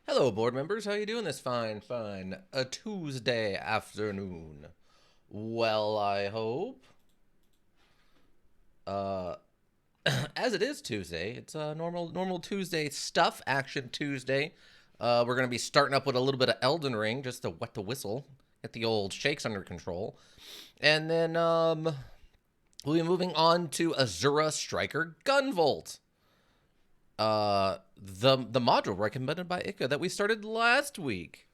Hello, board members. How you doing this fine a Tuesday afternoon? Well, I hope. Uh, as it is Tuesday, it's a normal Tuesday stuff, action Tuesday. We're gonna be starting up with a little bit of Elden Ring just to wet the whistle, get the old shakes under control, and then we'll be moving on to Azura Striker Gunvolt. The module recommended by Ika that we started last week.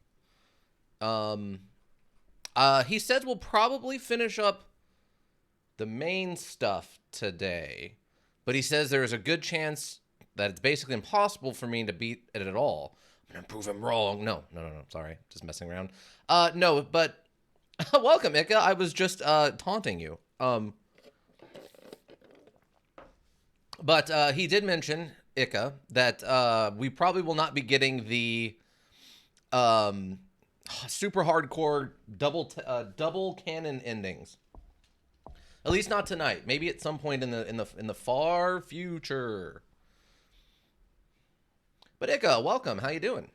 He says we'll probably finish up the main stuff today, but he says there's a good chance that it's basically impossible for me to beat it at all. I'm gonna prove him wrong. No, sorry, just messing around. No, but welcome, Ika. I was just taunting you. But he did mention, Ika, that we probably will not be getting the super hardcore double canon endings. At least not tonight. Maybe at some point in the far future. But Ika, welcome. How you doing?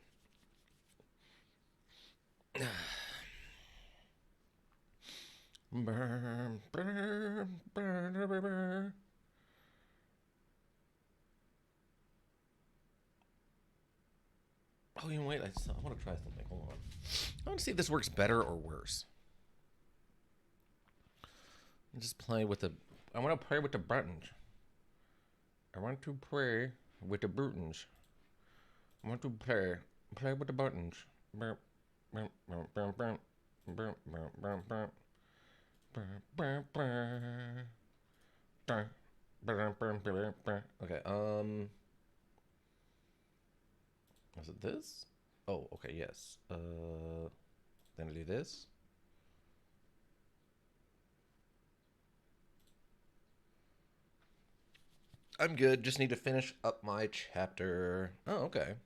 Oh, you know, wait. I want to try something. Hold on. I want to see if this works better or worse. I'm just playing with the. I want to play with the buttons. I want to play with the buttons. I want to play with the buttons. Okay. Is it this? Oh, okay, yes. Then I do this. I'm good. Just need to finish up my chapter. Oh, okay.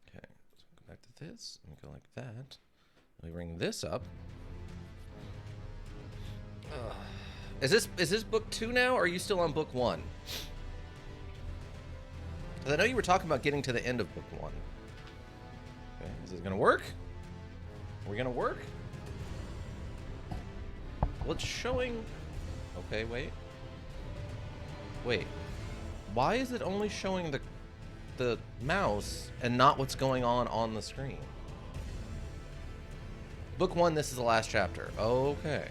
Okay, so go back to this. And go like that. Let me bring this up. Is this book 2 now, or are you still on book 1? I know you were talking about getting to the end of book 1. Okay, is this gonna work? Are we gonna work? Well, it's showing. Okay, wait. Why is it only showing the mouse and not what's going on the screen? Book 1, this is the last chapter. Okay.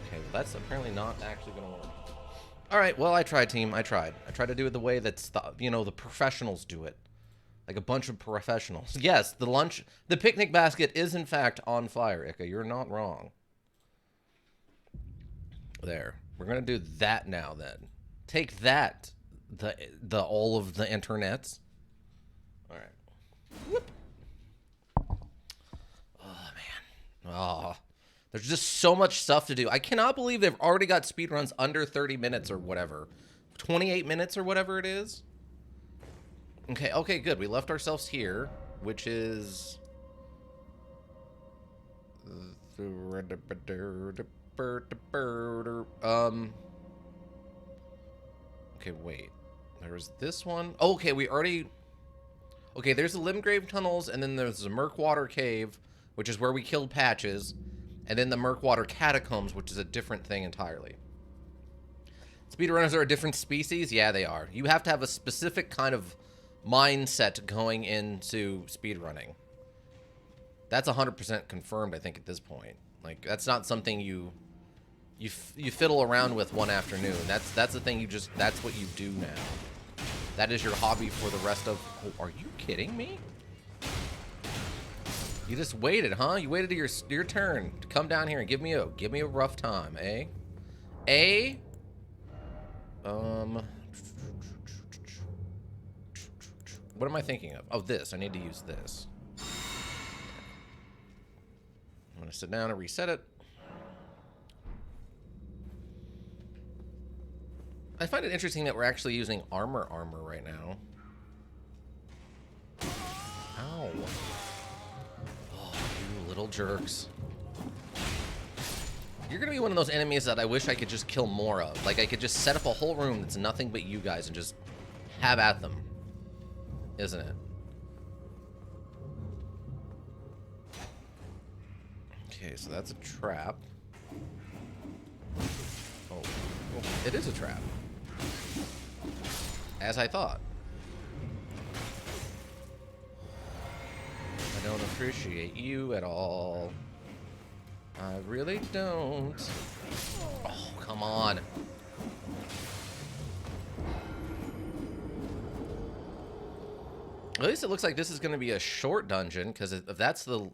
Okay, well, that's apparently not actually gonna work. All right, well, I tried, team. I tried to do it the way that's the professionals do it, like a bunch of professionals. Yes, the picnic basket is in fact on fire, Ika. You're not wrong. There, we're gonna do that now. Then take that, the all of the internets. All right. Whoop. Oh man. Oh. There's just so much stuff to do. I cannot believe they've already got speedruns under 30 minutes or whatever. 28 minutes or whatever it is. Okay, good. We left ourselves here, which is... Okay, wait. There's this one. Oh, okay, we already... Okay, there's the Limgrave tunnels, and then there's the Murkwater Cave, which is where we killed Patches. And then the Murkwater Catacombs, which is a different thing entirely. Speedrunners are a different species? Yeah, they are. You have to have a specific kind of mindset going into speedrunning. That's 100% confirmed, I think, at this point. Like, that's not something you fiddle around with one afternoon. That's the thing that's what you do now. That is your hobby for the rest of... Oh, are you kidding me? You just waited, huh? You waited to your turn to come down here and give me a rough time, eh? What am I thinking of? Oh, this. I need to use this. I'm gonna sit down and reset it. I find it interesting that we're actually using armor right now. Ow. Little jerks. You're gonna be one of those enemies that I wish I could just kill more of. Like, I could just set up a whole room that's nothing but you guys and just have at them. Isn't it? Okay, so that's a trap. Oh, it is a trap. As I thought. I don't appreciate you at all. I really don't. Oh, come on. At least it looks like this is going to be a short dungeon, because if that's the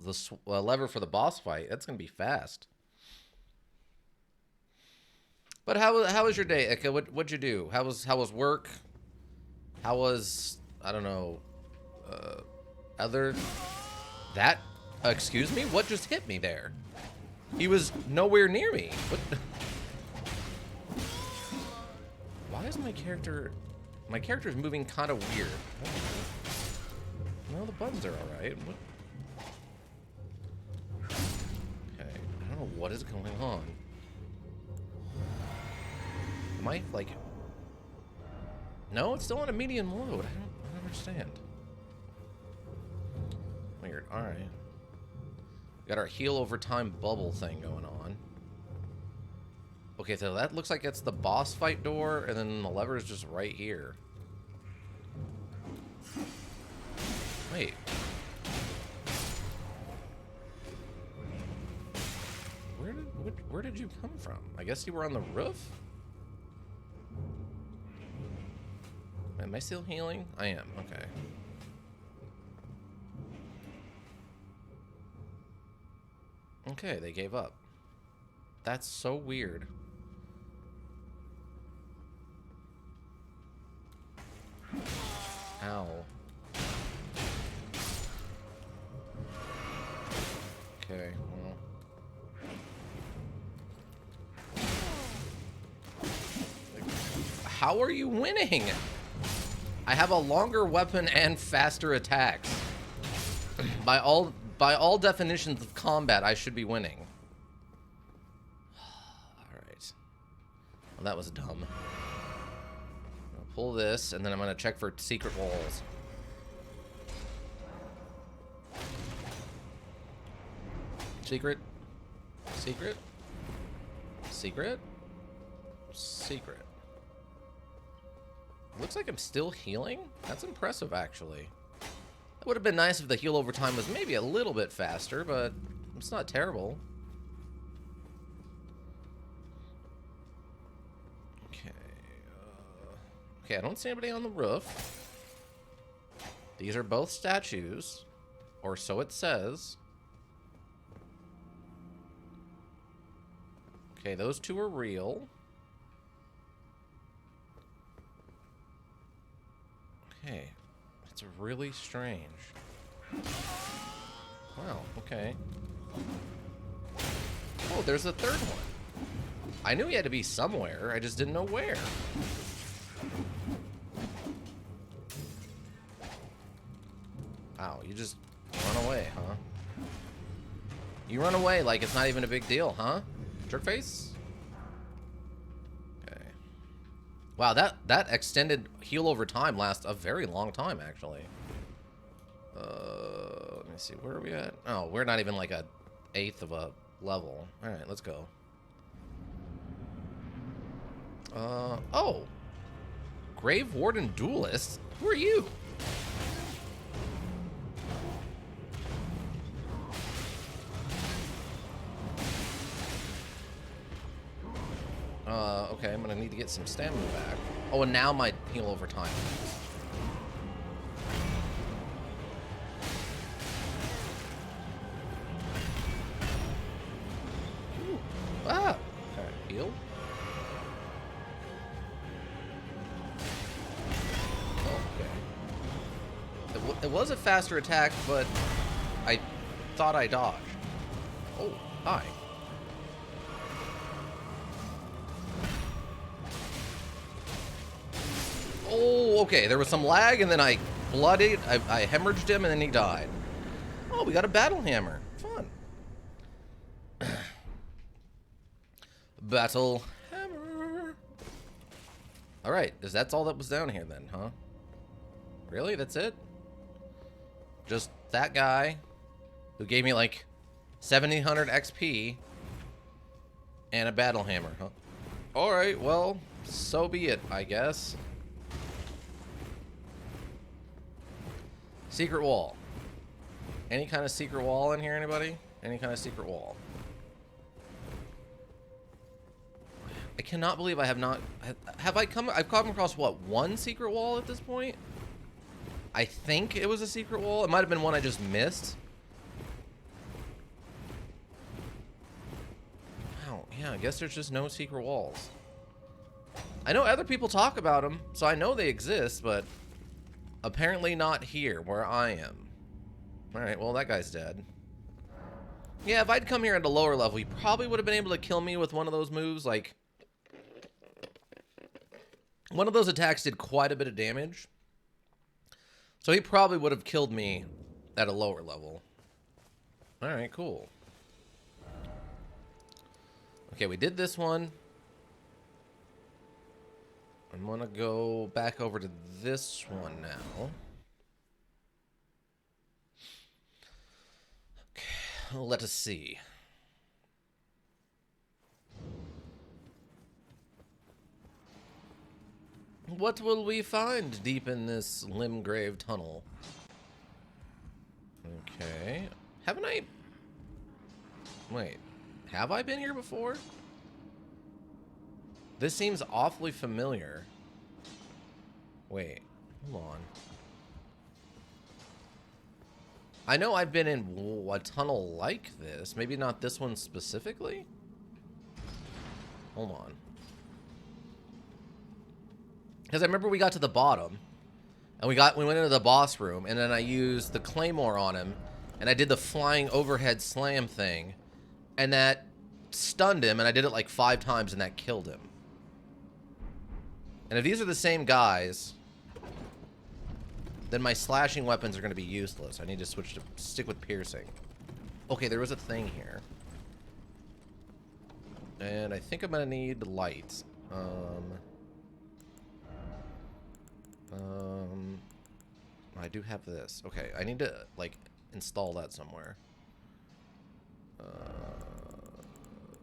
lever for the boss fight, that's going to be fast. But how was your day, Ika? What'd you do? How was work? How was, I don't know, other that? Excuse me? What just hit me there? He was nowhere near me. What? Why is my character? My character's moving kind of weird. No, the buttons are all right. What? Okay, I don't know what is going on. Am I like? No, it's still on a medium load. I don't understand. Weird. All right. Got our heal over time bubble thing going on. Okay, so that looks like it's the boss fight door, and then the lever is just right here. Wait. Where did you come from? I guess you were on the roof? Am I still healing? I am. Okay. Okay, they gave up. That's so weird. Ow. Okay, well. How are you winning? I have a longer weapon and faster attacks. By all definitions of combat, I should be winning. Alright. Well, that was dumb. I'll pull this, and then I'm going to check for secret walls. Secret. Secret. Secret. Secret. Looks like I'm still healing? That's impressive, actually. It would have been nice if the heal over time was maybe a little bit faster, but it's not terrible. Okay. Okay, I don't see anybody on the roof. These are both statues, or so it says. Okay, those two are real. Okay. It's really strange. Wow, okay. Oh, there's a third one. I knew he had to be somewhere, I just didn't know where. Wow, you just run away, huh? You run away like it's not even a big deal, huh? Jerkface? Okay. Wow, that extended heal over time lasts a very long time, actually. Let me see, where are we at? Oh, we're not even like a eighth of a level. All right, let's go. Oh. Grave Warden Duelist? Who are you? Okay, I'm gonna need to get some stamina back. Oh, and now my heal over time. Ooh. Ah! Okay, heal. Oh, okay. It was a faster attack, but I thought I dodged. Oh, hi. Oh, okay, there was some lag, and then I bloodied, I hemorrhaged him, and then he died. Oh, we got a battle hammer. Fun. Battle hammer. Alright, that's all that was down here then, huh? Really? That's it? Just that guy who gave me, like, 1700 XP. And a battle hammer, huh? Alright, well, so be it, I guess. Secret wall. Any kind of secret wall in here, anybody? Any kind of secret wall? I cannot believe I have not... I've come across, what, one secret wall at this point? I think it was a secret wall. It might have been one I just missed. Wow, yeah, I guess there's just no secret walls. I know other people talk about them, so I know they exist, but apparently not here, where I am. Alright, well, that guy's dead. Yeah, if I'd come here at a lower level, he probably would have been able to kill me with one of those moves, like... One of those attacks did quite a bit of damage. So he probably would have killed me at a lower level. Alright, cool. Okay, we did this one. I'm gonna go back over to this one now. Okay, let us see. What will we find deep in this Limgrave tunnel? Okay. Haven't I... Wait. Have I been here before? This seems awfully familiar. Wait. Hold on. I know I've been in a tunnel like this. Maybe not this one specifically? Hold on. Because I remember we got to the bottom, and we went into the boss room, and then I used the claymore on him, and I did the flying overhead slam thing, and that stunned him, and I did it like 5 times, and that killed him. And if these are the same guys, then my slashing weapons are going to be useless. I need to stick with piercing. Okay, there was a thing here. And I think I'm going to need light. I do have this. Okay, I need to, like, install that somewhere.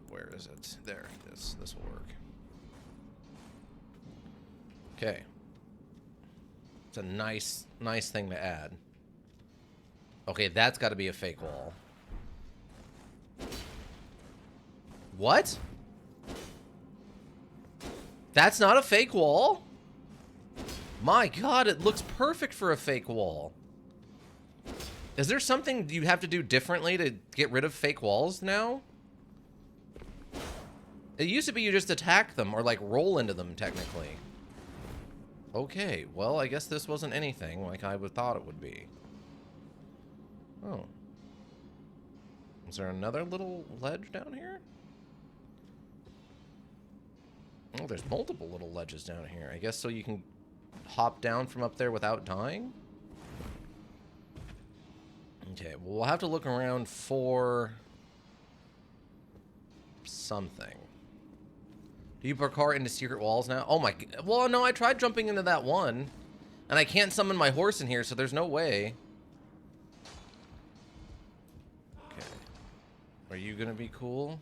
Where is it? There, this will work. Okay. It's a nice thing to add. Okay, that's got to be a fake wall. What? That's not a fake wall? My god, it looks perfect for a fake wall. Is there something you have to do differently to get rid of fake walls now? It used to be you just attack them or like roll into them technically. Okay, well I guess this wasn't anything like I would thought it would be. Oh. Is there another little ledge down here? Oh, there's multiple little ledges down here. I guess so you can hop down from up there without dying? Okay, well, we'll have to look around for something. Do you parkour into secret walls now? Oh my... Well, no, I tried jumping into that one. And I can't summon my horse in here, so there's no way. Okay. Are you gonna be cool?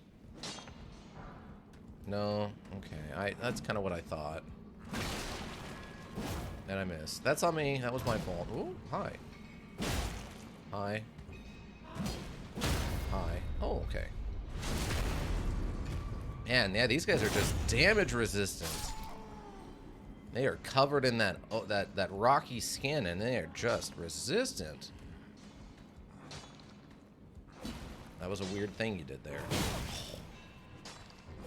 No? Okay, that's kind of what I thought. And I missed. That's on me. That was my fault. Ooh, hi. Hi. Hi. Oh, okay. Man, yeah, these guys are just damage resistant. They are covered in that that rocky skin, and they are just resistant. That was a weird thing you did there.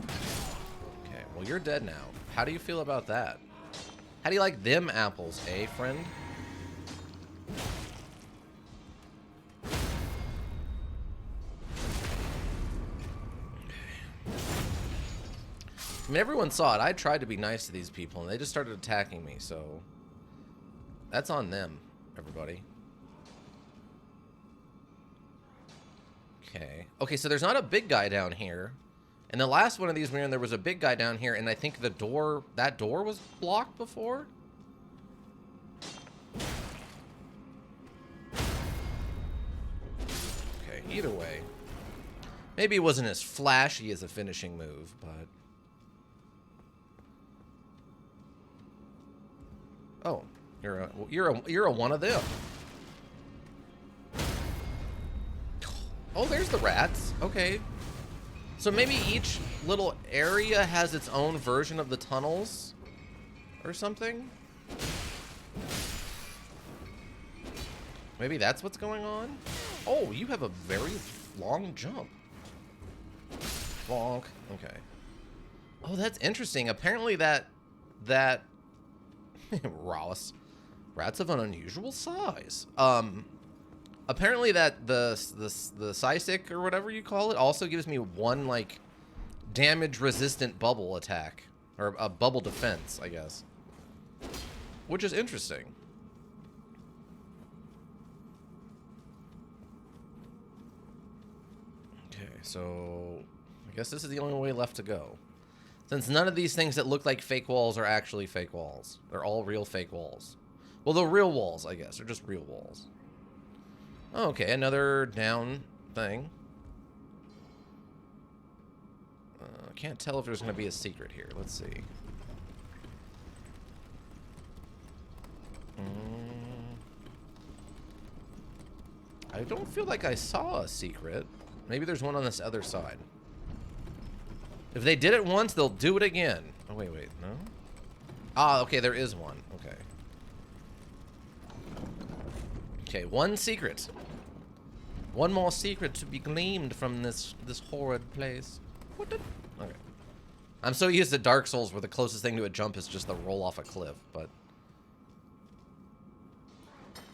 Okay, well, you're dead now. How do you feel about that? How do you like them apples, eh, friend? I mean, everyone saw it. I tried to be nice to these people, and they just started attacking me, so... That's on them, everybody. Okay. Okay, so there's not a big guy down here. In the last one of these, there was a big guy down here, and I think that door was blocked before? Okay, either way. Maybe it wasn't as flashy as a finishing move, but... Oh, you're a one of them. Oh, there's the rats. Okay. So maybe each little area has its own version of the tunnels or something? Maybe that's what's going on? Oh, you have a very long jump. Bonk. Okay. Oh, that's interesting. Apparently that Ross. Rats of an unusual size. Apparently that the Psysic or whatever you call it also gives me one like damage resistant bubble attack or a bubble defense, I guess. Which is interesting. Okay, so I guess this is the only way left to go. Since none of these things that look like fake walls are actually fake walls. They're all real fake walls. Well, they're real walls, I guess. They're just real walls. Oh, okay, another down thing. I can't tell if there's going to be a secret here. Let's see. I don't feel like I saw a secret. Maybe there's one on this other side. If they did it once, they'll do it again. Oh, wait, no? Ah, okay, there is one. Okay. Okay, one secret. One more secret to be gleaned from this horrid place. What the? Okay. I'm so used to Dark Souls where the closest thing to a jump is just the roll off a cliff, but...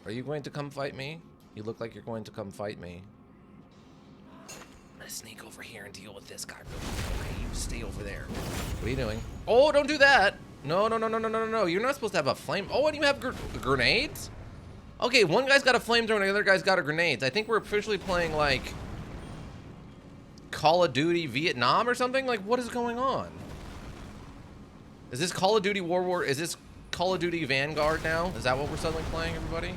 Are you going to come fight me? You look like you're going to come fight me. I'm gonna sneak over here and deal with this guy. Okay, you stay over there. What are you doing? Oh, don't do that! No. You're not supposed to have a flame. Oh, and you have grenades? Okay, one guy's got a flamethrower and the other guy's got a grenade. I think we're officially playing, like, Call of Duty Vietnam or something? Like, what is going on? Is this Call of Duty Is this Call of Duty Vanguard now? Is that what we're suddenly playing, everybody?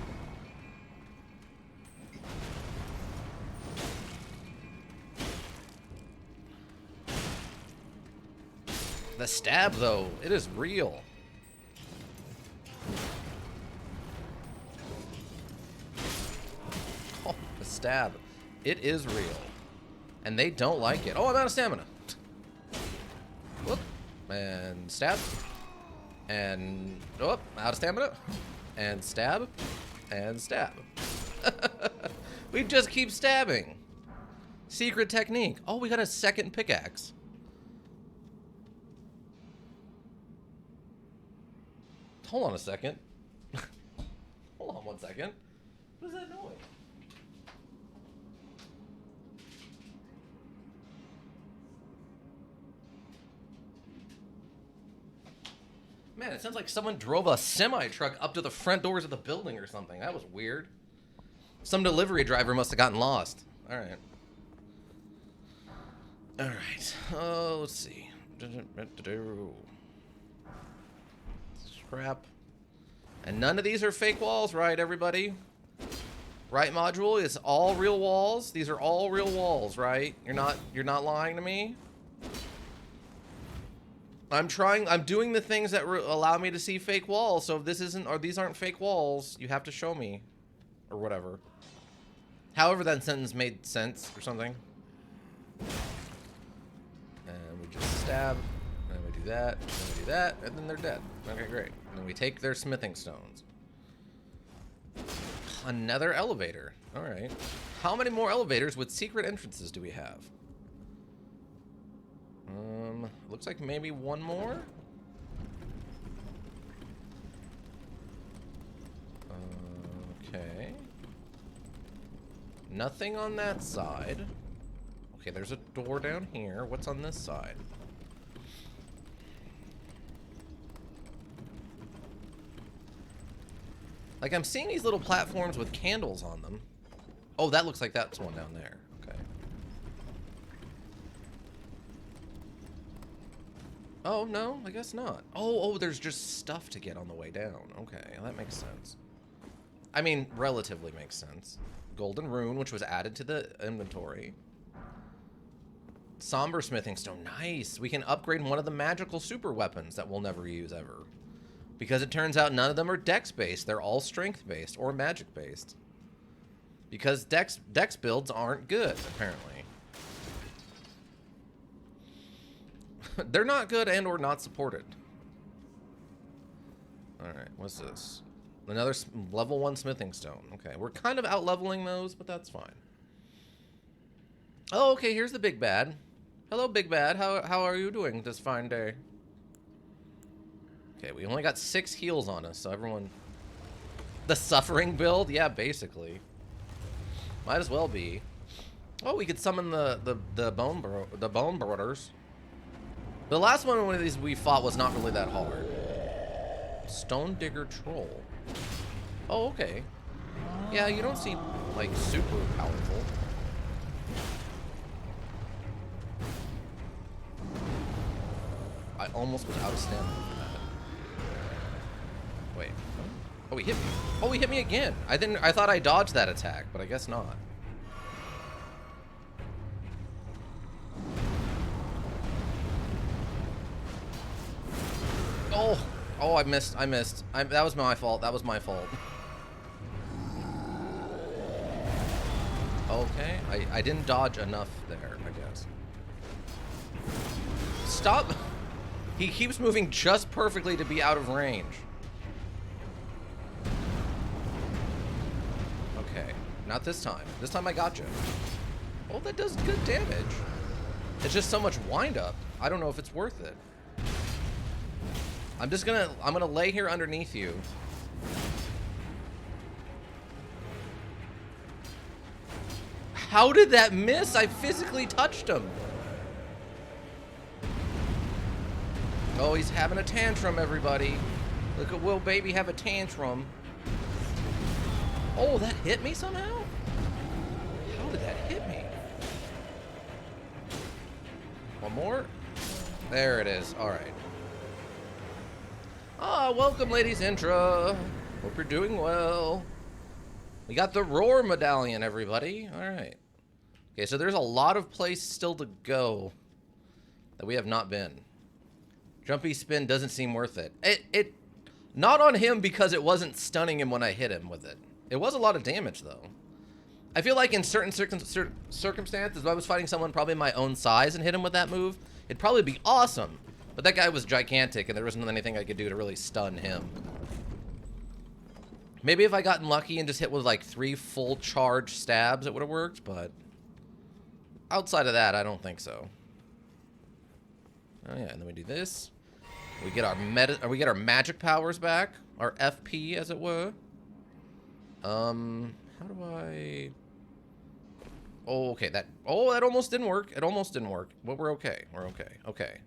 The stab, though, it is real. Oh, the stab. It is real. And they don't like it. Oh, I'm out of stamina. Whoop. And stab. And, oh, out of stamina. And stab. And stab. We just keep stabbing. Secret technique. Oh, we got a second pickaxe. Hold on a second. Hold on 1 second. What is that noise? Man, it sounds like someone drove a semi-truck up to the front doors of the building or something. That was weird. Some delivery driver must have gotten lost. Alright. Alright. Oh, let's see. Crap. And none of these are fake walls, right, everybody? Right, module? It's all real walls? These are all real walls, right? You're not lying to me? I'm doing the things that allow me to see fake walls, so if this isn't, or these aren't fake walls, you have to show me. Or whatever. However that sentence made sense, or something. And we just stab. And we do that, and then we do that, and then they're dead. Okay, great. And then we take their smithing stones. Another elevator. Alright. How many more elevators with secret entrances do we have? Looks like maybe one more? Okay. Nothing on that side. Okay, there's a door down here. What's on this side? Like, I'm seeing these little platforms with candles on them. Oh, that looks like that's one down there. Okay. Oh, no, I guess not. Oh, there's just stuff to get on the way down. Okay, that makes sense. I mean, relatively makes sense. Golden Rune, which was added to the inventory. Somber Smithing Stone. Nice. We can upgrade one of the magical super weapons that we'll never use ever. Because it turns out none of them are dex-based. They're all strength-based or magic-based. Because dex builds aren't good, apparently. They're not good and or not supported. Alright, what's this? Another level 1 smithing stone. Okay, we're kind of out-leveling those, but that's fine. Oh, okay, here's the big bad. Hello, big bad. How are you doing this fine day? Okay, we only got 6 heals on us, so everyone... The suffering build? Yeah, basically. Might as well be. Oh, we could summon the bone brothers. The last one of these we fought was not really that hard. Stone Digger Troll. Oh, okay. Yeah, you don't seem like super powerful. I almost was out of stamina for that. Wait. Oh, he hit me. Oh, he hit me again. I thought I dodged that attack, but I guess not. Oh, I missed. That was my fault. That was my fault. Okay, I didn't dodge enough there, I guess. Stop. He keeps moving just perfectly to be out of range. Okay, not this time. This time I gotcha. Oh, that does good damage. It's just so much wind-up. I don't know if it's worth it. I'm gonna lay here underneath you. How did that miss? I physically touched him. Oh, he's having a tantrum, everybody. Look at Will Baby have a tantrum. Oh, that hit me somehow? How did that hit me? One more? There it is. All right. Ah, welcome, ladies Intra. Hope you're doing well. We got the Roar Medallion, everybody. All right. Okay, so there's a lot of place still to go that we have not been. Jumpy spin doesn't seem worth it. It not on him because it wasn't stunning him when I hit him with it. It was a lot of damage, though. I feel like in certain circumstances, if I was fighting someone probably my own size and hit him with that move, it'd probably be awesome. But that guy was gigantic, and there wasn't anything I could do to really stun him. Maybe if I gotten lucky and just hit with like 3 full charge stabs, it would have worked, but outside of that, I don't think so. Oh yeah, and then we do this. We get our magic powers back, our FP, as it were. How do I? Oh, okay. That almost didn't work. It almost didn't work, but we're okay. We're okay. Okay.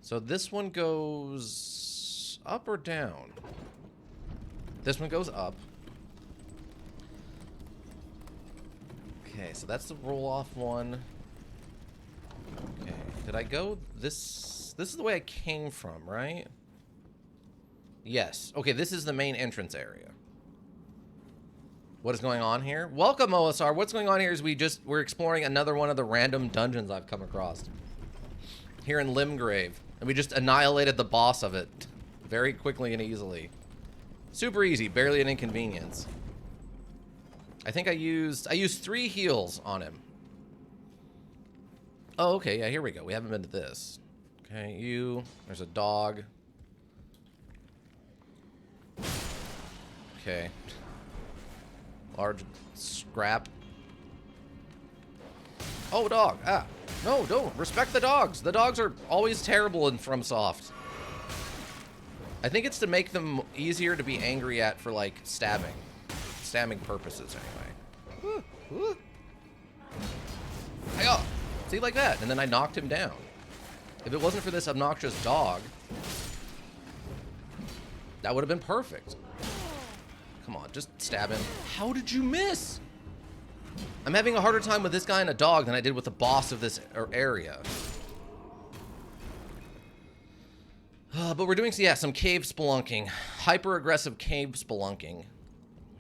So this one goes up or down? This one goes up. Okay, so that's the roll-off one. Okay, did I go this? This is the way I came from, right? Yes. Okay, this is the main entrance area. What is going on here? Welcome, OSR. What's going on here is we're exploring another one of the random dungeons I've come across here in Limgrave, and we just annihilated the boss of it very quickly and easily. Super easy, barely an inconvenience. I think I used 3 heals on him. Oh, okay, yeah, here we go. We haven't been to this. Okay, there's a dog. Okay. Large scrap. Oh, dog. Ah. No, don't. Respect the dogs. The dogs are always terrible in FromSoft. I think it's to make them easier to be angry at for, like, stabbing. Stabbing purposes, anyway. Hi-ya! See, like that. And then I knocked him down. If it wasn't for this obnoxious dog, that would have been perfect. Come on, just stab him. How did you miss? I'm having a harder time with this guy and a dog than I did with the boss of this area. But we're doing, yeah, some cave spelunking. Hyper-aggressive cave spelunking.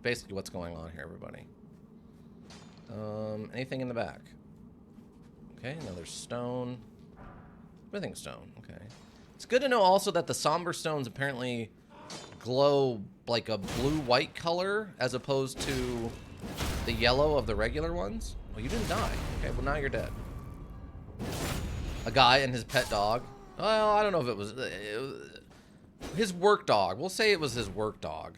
Basically what's going on here, everybody. Anything in the back? Okay, another stone. Smithing stone, okay. It's good to know also that the somber stones apparently glow like a blue-white color as opposed to the yellow of the regular ones. Well, you didn't die. Okay, well now you're dead. A guy and his pet dog. Well, I don't know if it was his work dog. We'll say it was his work dog.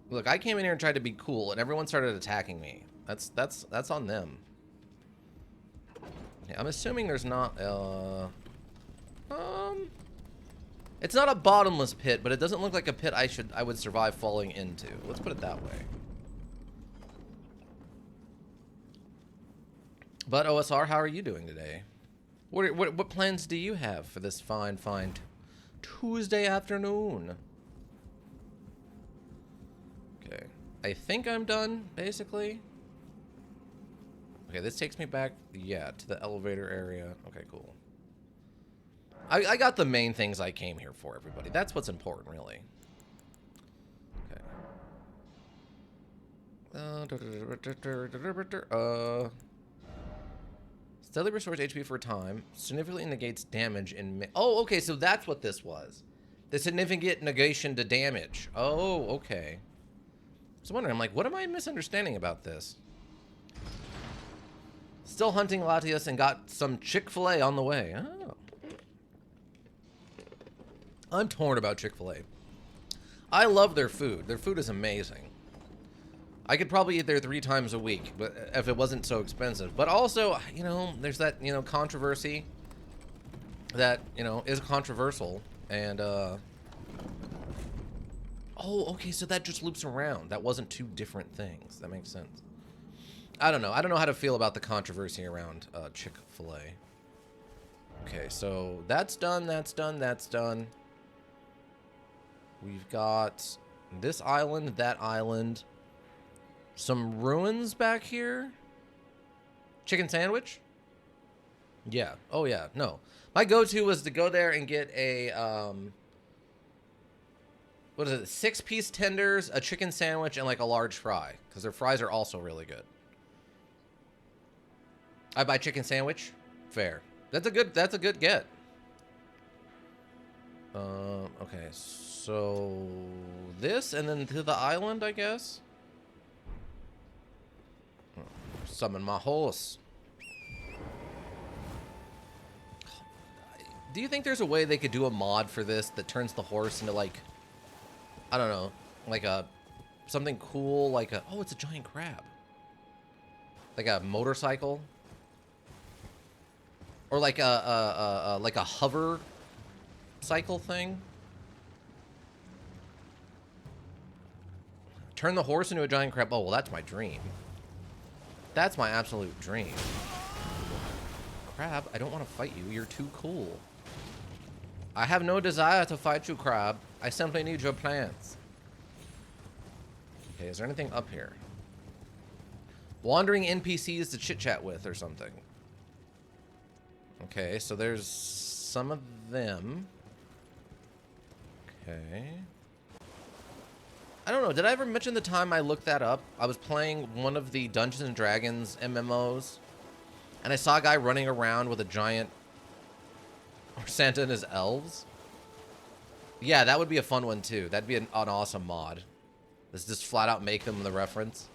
Look, I came in here and tried to be cool, and everyone started attacking me. That's on them. Okay, I'm assuming there's not it's not a bottomless pit, but it doesn't look like a pit I would survive falling into. Let's put it that way. But OSR, how are you doing today? What plans do you have for this fine Tuesday afternoon? Okay, I think I'm done, basically. Okay, this takes me back, yeah, to the elevator area. Okay, cool. I got the main things I came here for, everybody. That's what's important, really. Okay. Steadily restores HP for a time. Significantly negates damage in... Oh, okay, so that's what this was. The significant negation to damage. Oh, okay. I was wondering, I'm like, what am I misunderstanding about this? Still hunting Latias and got some Chick-fil-A on the way. Oh. I'm torn about Chick-fil-A. I love their food. Their food is amazing. I could probably eat there 3 times a week, but if it wasn't so expensive. But also, you know, there's that, you know, controversy that, you know, is controversial. And, oh, okay, so that just loops around. That wasn't 2 different things. That makes sense. I don't know. I don't know how to feel about the controversy around Chick-fil-A. Okay, so that's done, that's done, that's done. We've got this island, that island. Some ruins back here. Chicken sandwich? Yeah. Oh, yeah. No. My go-to was to go there and get a, what is it? 6-piece tenders, a chicken sandwich, and like a large fry. Because their fries are also really good. I buy chicken sandwich. Fair. That's a good get. Okay. So this and then to the island, I guess. Summon my horse. Do you think there's a way they could do a mod for this that turns the horse into like, I don't know, like a something cool, like a, oh, it's a giant crab, like a motorcycle, or like a hover cycle thing? Turn the horse into a giant crab. Oh, well, that's my dream. That's my absolute dream. Crab, I don't want to fight you. You're too cool. I have no desire to fight you, Crab. I simply need your plants. Okay, is there anything up here? Wandering NPCs to chit-chat with or something. Okay, so there's some of them. Okay. I don't know, did I ever mention the time I looked that up? I was playing one of the Dungeons & Dragons MMOs, and I saw a guy running around with a giant... or Santa and his elves. Yeah, that would be a fun one, too. That'd be an awesome mod. Let's just flat out make them the reference.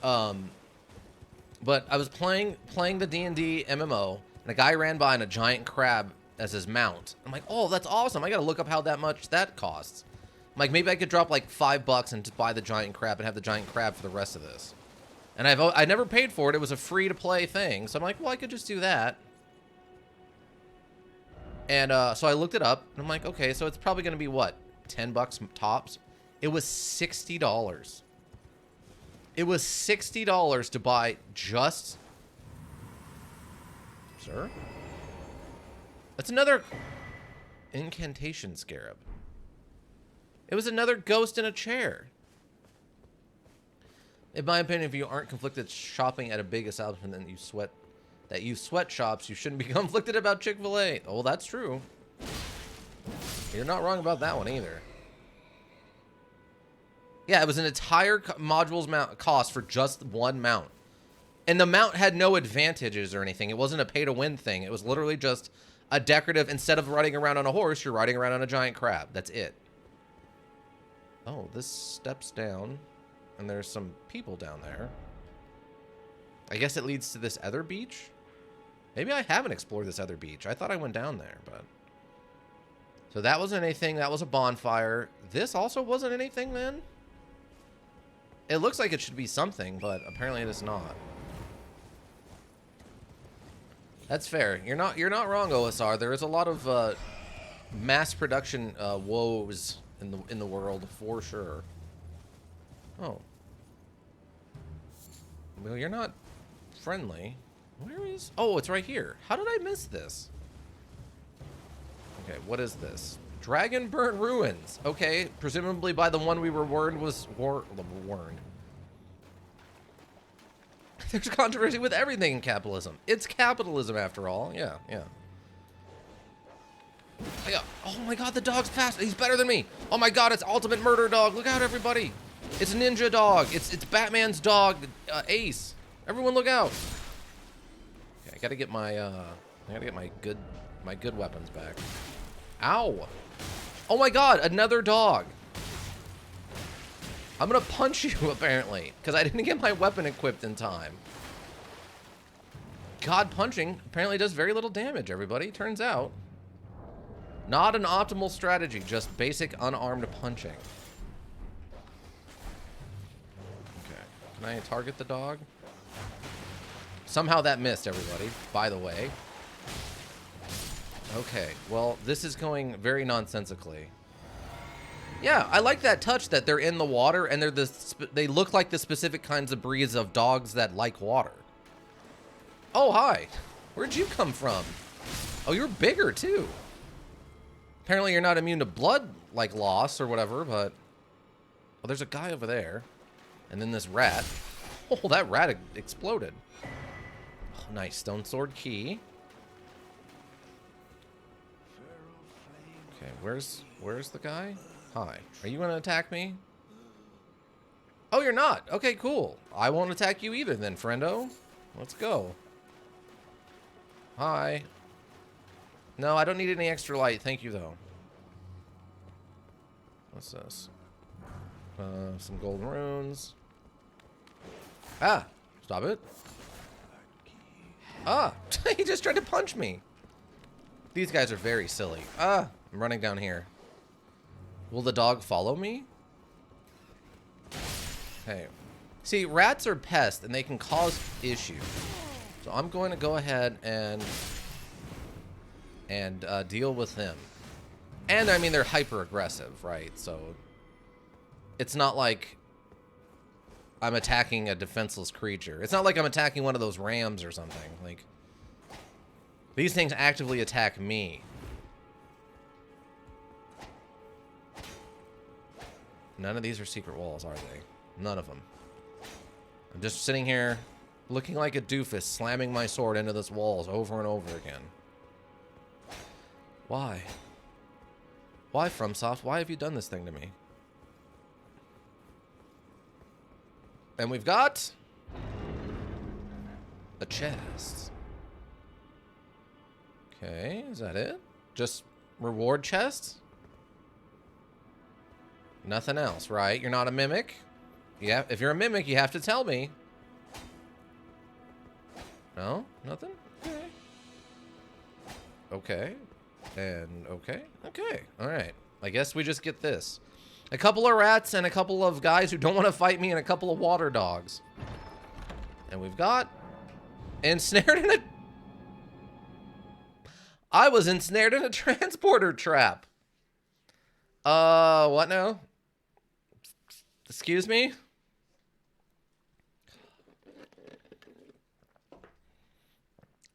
But I was playing the D&D MMO, and a guy ran by on a giant crab as his mount. I'm like, oh, that's awesome. I gotta look up how much that costs. Like, maybe I could drop like $5 and to buy the giant crab and have the giant crab for the rest of this. And I never paid for it. It was a free-to-play thing. So I'm like, well, I could just do that. And so I looked it up, and I'm like, okay, so it's probably going to be, what, $10 tops? It was $60. It was $60 to buy just... Sir? That's another incantation scarab. It was another ghost in a chair. In my opinion, if you aren't conflicted shopping at a big establishment and you sweat shops, you shouldn't be conflicted about Chick-fil-A. Oh, that's true. You're not wrong about that one either. Yeah, it was an entire module's cost for just one mount. And the mount had no advantages or anything. It wasn't a pay-to-win thing. It was literally just a decorative. Instead of riding around on a horse, you're riding around on a giant crab. That's it. Oh, this steps down. And there's some people down there. I guess it leads to this other beach? Maybe I haven't explored this other beach. I thought I went down there, but... So that wasn't anything. That was a bonfire. This also wasn't anything, then? It looks like it should be something, but apparently it is not. That's fair. You're not wrong, OSR. There is a lot of mass production woes in the world for sure. Oh. Well, you're not friendly. Where is... Oh, it's right here. How did I miss this? Okay, what is this? Dragonburn Ruins. Okay, presumably by the one we were warned was... warned. There's controversy with everything in capitalism. It's capitalism after all. Yeah, yeah. Oh my god, the dog's fast. He's better than me. Oh my god, it's ultimate murder dog. Look out, everybody. It's ninja dog. It's Batman's dog, Ace. Everyone look out. Okay, I gotta get my good weapons back. Ow. Oh my god, another dog. I'm gonna punch you, apparently, because I didn't get my weapon equipped in time. God, punching apparently does very little damage, everybody. Turns out. Not an optimal strategy, just basic unarmed punching. Okay, can I target the dog? Somehow that missed, everybody, by the way. Okay, well, this is going very nonsensically. Yeah, I like that touch that they're in the water and they look like the specific kinds of breeds of dogs that like water. Oh, hi. Where'd you come from? Oh, you're bigger too. Apparently you're not immune to blood like loss or whatever, but well, there's a guy over there. And then this rat. Oh, that rat exploded. Oh, nice stone sword key. Okay, where's the guy? Hi. Are you going to attack me? Oh, you're not. Okay, cool. I won't attack you either then, friendo. Let's go. Hi. No, I don't need any extra light. Thank you, though. What's this? Some golden runes. Ah! Stop it. Ah! He just tried to punch me. These guys are very silly. Ah! I'm running down here. Will the dog follow me? Hey. See, rats are pests and they can cause issues. So I'm going to go ahead and deal with them. And I mean, they're hyper aggressive, right? So it's not like I'm attacking a defenseless creature. It's not like I'm attacking one of those rams or something. Like, these things actively attack me. None of these are secret walls, are they? None of them. I'm just sitting here looking like a doofus, slamming my sword into this walls over and over again. Why? Why, FromSoft? Why have you done this thing to me? And we've got a chest. Okay, is that it? Just reward chests? Nothing else, right? You're not a mimic? Yeah, if you're a mimic, you have to tell me. No? Nothing? Okay. Okay. And okay. Okay. Alright. I guess we just get this. A couple of rats and a couple of guys who don't want to fight me and a couple of water dogs. And we've got ensnared in a... I was ensnared in a transporter trap. What now? Excuse me?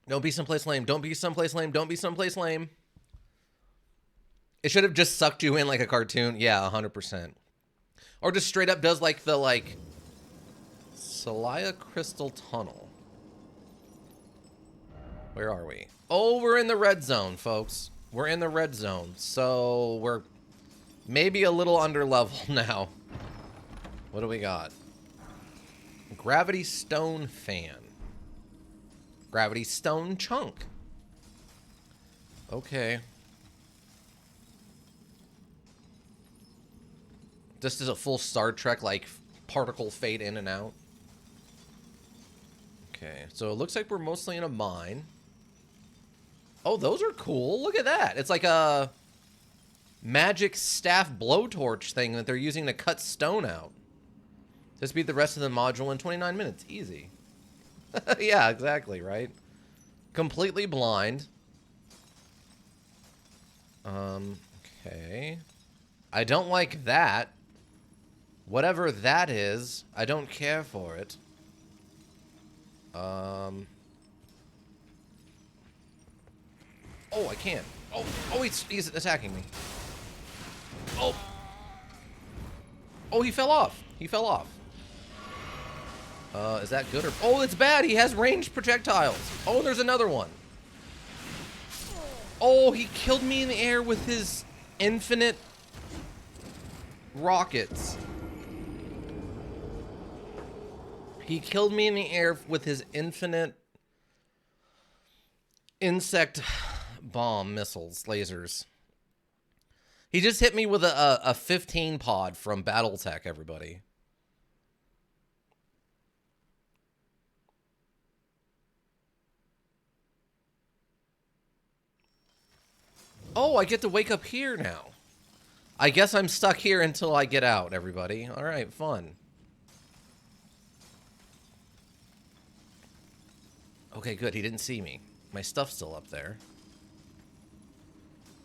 Don't be someplace lame. Don't be someplace lame. Don't be someplace lame. It should have just sucked you in like a cartoon. Yeah, 100%. Or just straight up does like the, Celaya Crystal Tunnel. Where are we? Oh, we're in the red zone, folks. We're in the red zone. So we're maybe a little under level now. What do we got? Gravity stone fan. Gravity stone chunk. Okay. This is a full Star Trek, like, particle fade in and out. Okay, so it looks like we're mostly in a mine. Oh, those are cool. Look at that. It's like a magic staff blowtorch thing that they're using to cut stone out. Just beat the rest of the module in 29 minutes. Easy. Yeah, exactly, right? Completely blind. Okay. I don't like that. Whatever that is, I don't care for it. Oh, I can't. Oh, he's attacking me. Oh. Oh, he fell off. He fell off. Is that good or... Oh, it's bad. He has ranged projectiles. Oh, there's another one. Oh, he killed me in the air with his infinite rockets. He killed me in the air with his infinite insect bomb missiles, lasers. He just hit me with a 15 pod from Battletech, everybody. Oh, I get to wake up here now. I guess I'm stuck here until I get out, everybody. All right, fun. Okay, good. He didn't see me. My stuff's still up there.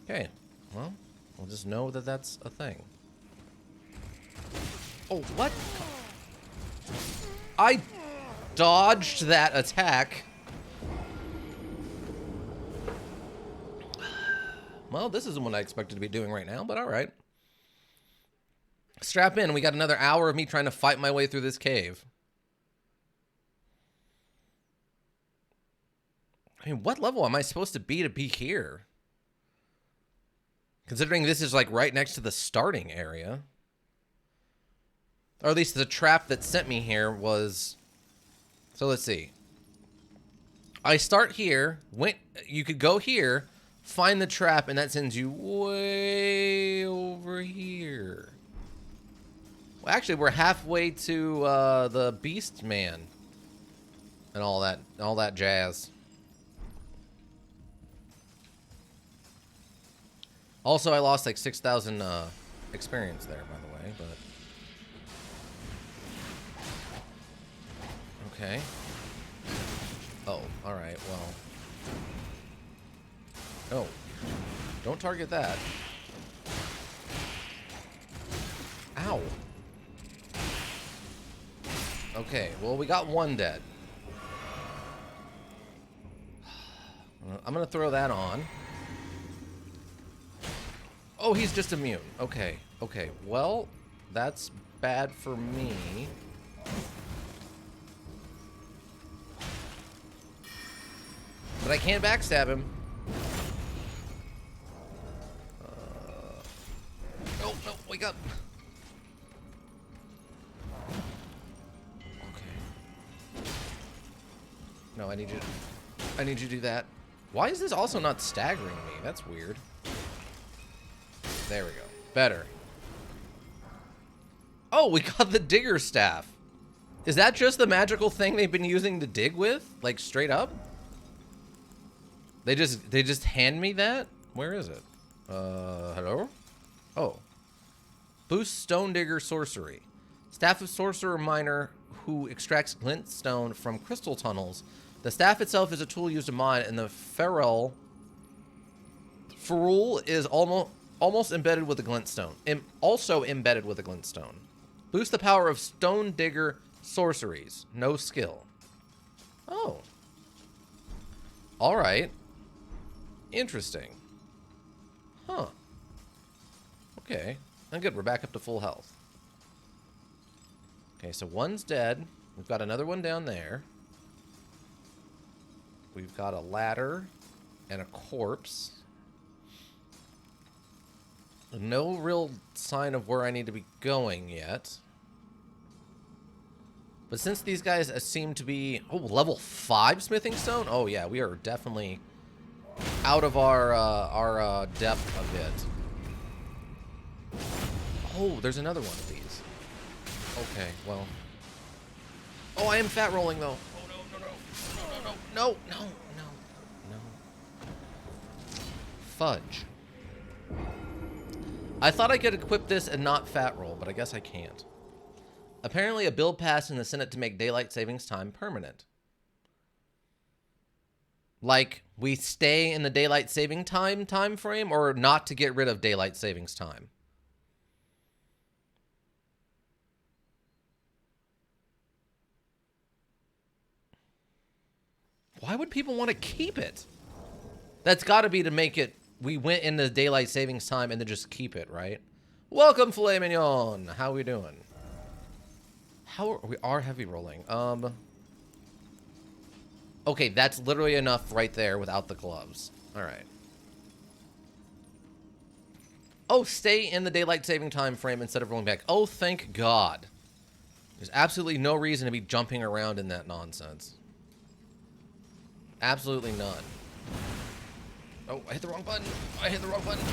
Okay. Well, we'll just know that that's a thing. Oh, what? I dodged that attack. Well, this isn't what I expected to be doing right now, but all right. Strap in. We got another hour of me trying to fight my way through this cave. I mean, what level am I supposed to be here? Considering this is like right next to the starting area. Or at least the trap that sent me here was... So let's see. I start here. You could go here, find the trap, and that sends you way over here. Well, actually, we're halfway to the Beast Man. And all that jazz. Also, I lost like 6,000 experience there, by the way, but... Okay. Oh, alright, well... Oh. Don't target that. Ow. Okay, well, we got one dead. I'm gonna throw that on. Oh, he's just immune. Okay, okay. Well, that's bad for me. But I can't backstab him. Oh, no, wake up. Okay. No, I need you to do that. Why is this also not staggering me? That's weird. There we go. Better. Oh, we got the digger staff. Is that just the magical thing they've been using to dig with? Like, straight up? They just hand me that? Where is it? Hello? Oh. Boost Stone Digger Sorcery. Staff of Sorcerer Miner who extracts glint stone from crystal tunnels. The staff itself is a tool used to mine, and the ferrule is almost embedded with the glintstone. Also embedded with the glintstone. Boost the power of Stone Digger sorceries. No skill. Oh. Alright. Interesting. Huh. Okay. And good, we're back up to full health. Okay, so one's dead. We've got another one down there. We've got a ladder and a corpse. No real sign of where I need to be going yet. But since these guys seem to be... Oh, level 5 smithing stone? Oh, yeah, we are definitely out of our depth a bit. Oh, there's another one of these. Okay, well... Oh, I am fat rolling, though. Oh, no. Fudge. I thought I could equip this and not fat roll, but I guess I can't. Apparently, a bill passed in the Senate to make daylight savings time permanent. Like, we stay in the daylight saving time frame, or not to get rid of daylight savings time? Why would people want to keep it? That's got to be to make it, we went into daylight savings time and then just keep it, right? Welcome, filet mignon. How we doing? We are heavy rolling. Okay, that's literally enough right there without the gloves. All right. Oh, stay in the daylight saving time frame instead of rolling back. Oh, thank God. There's absolutely no reason to be jumping around in that nonsense. Absolutely none. Oh, I hit the wrong button.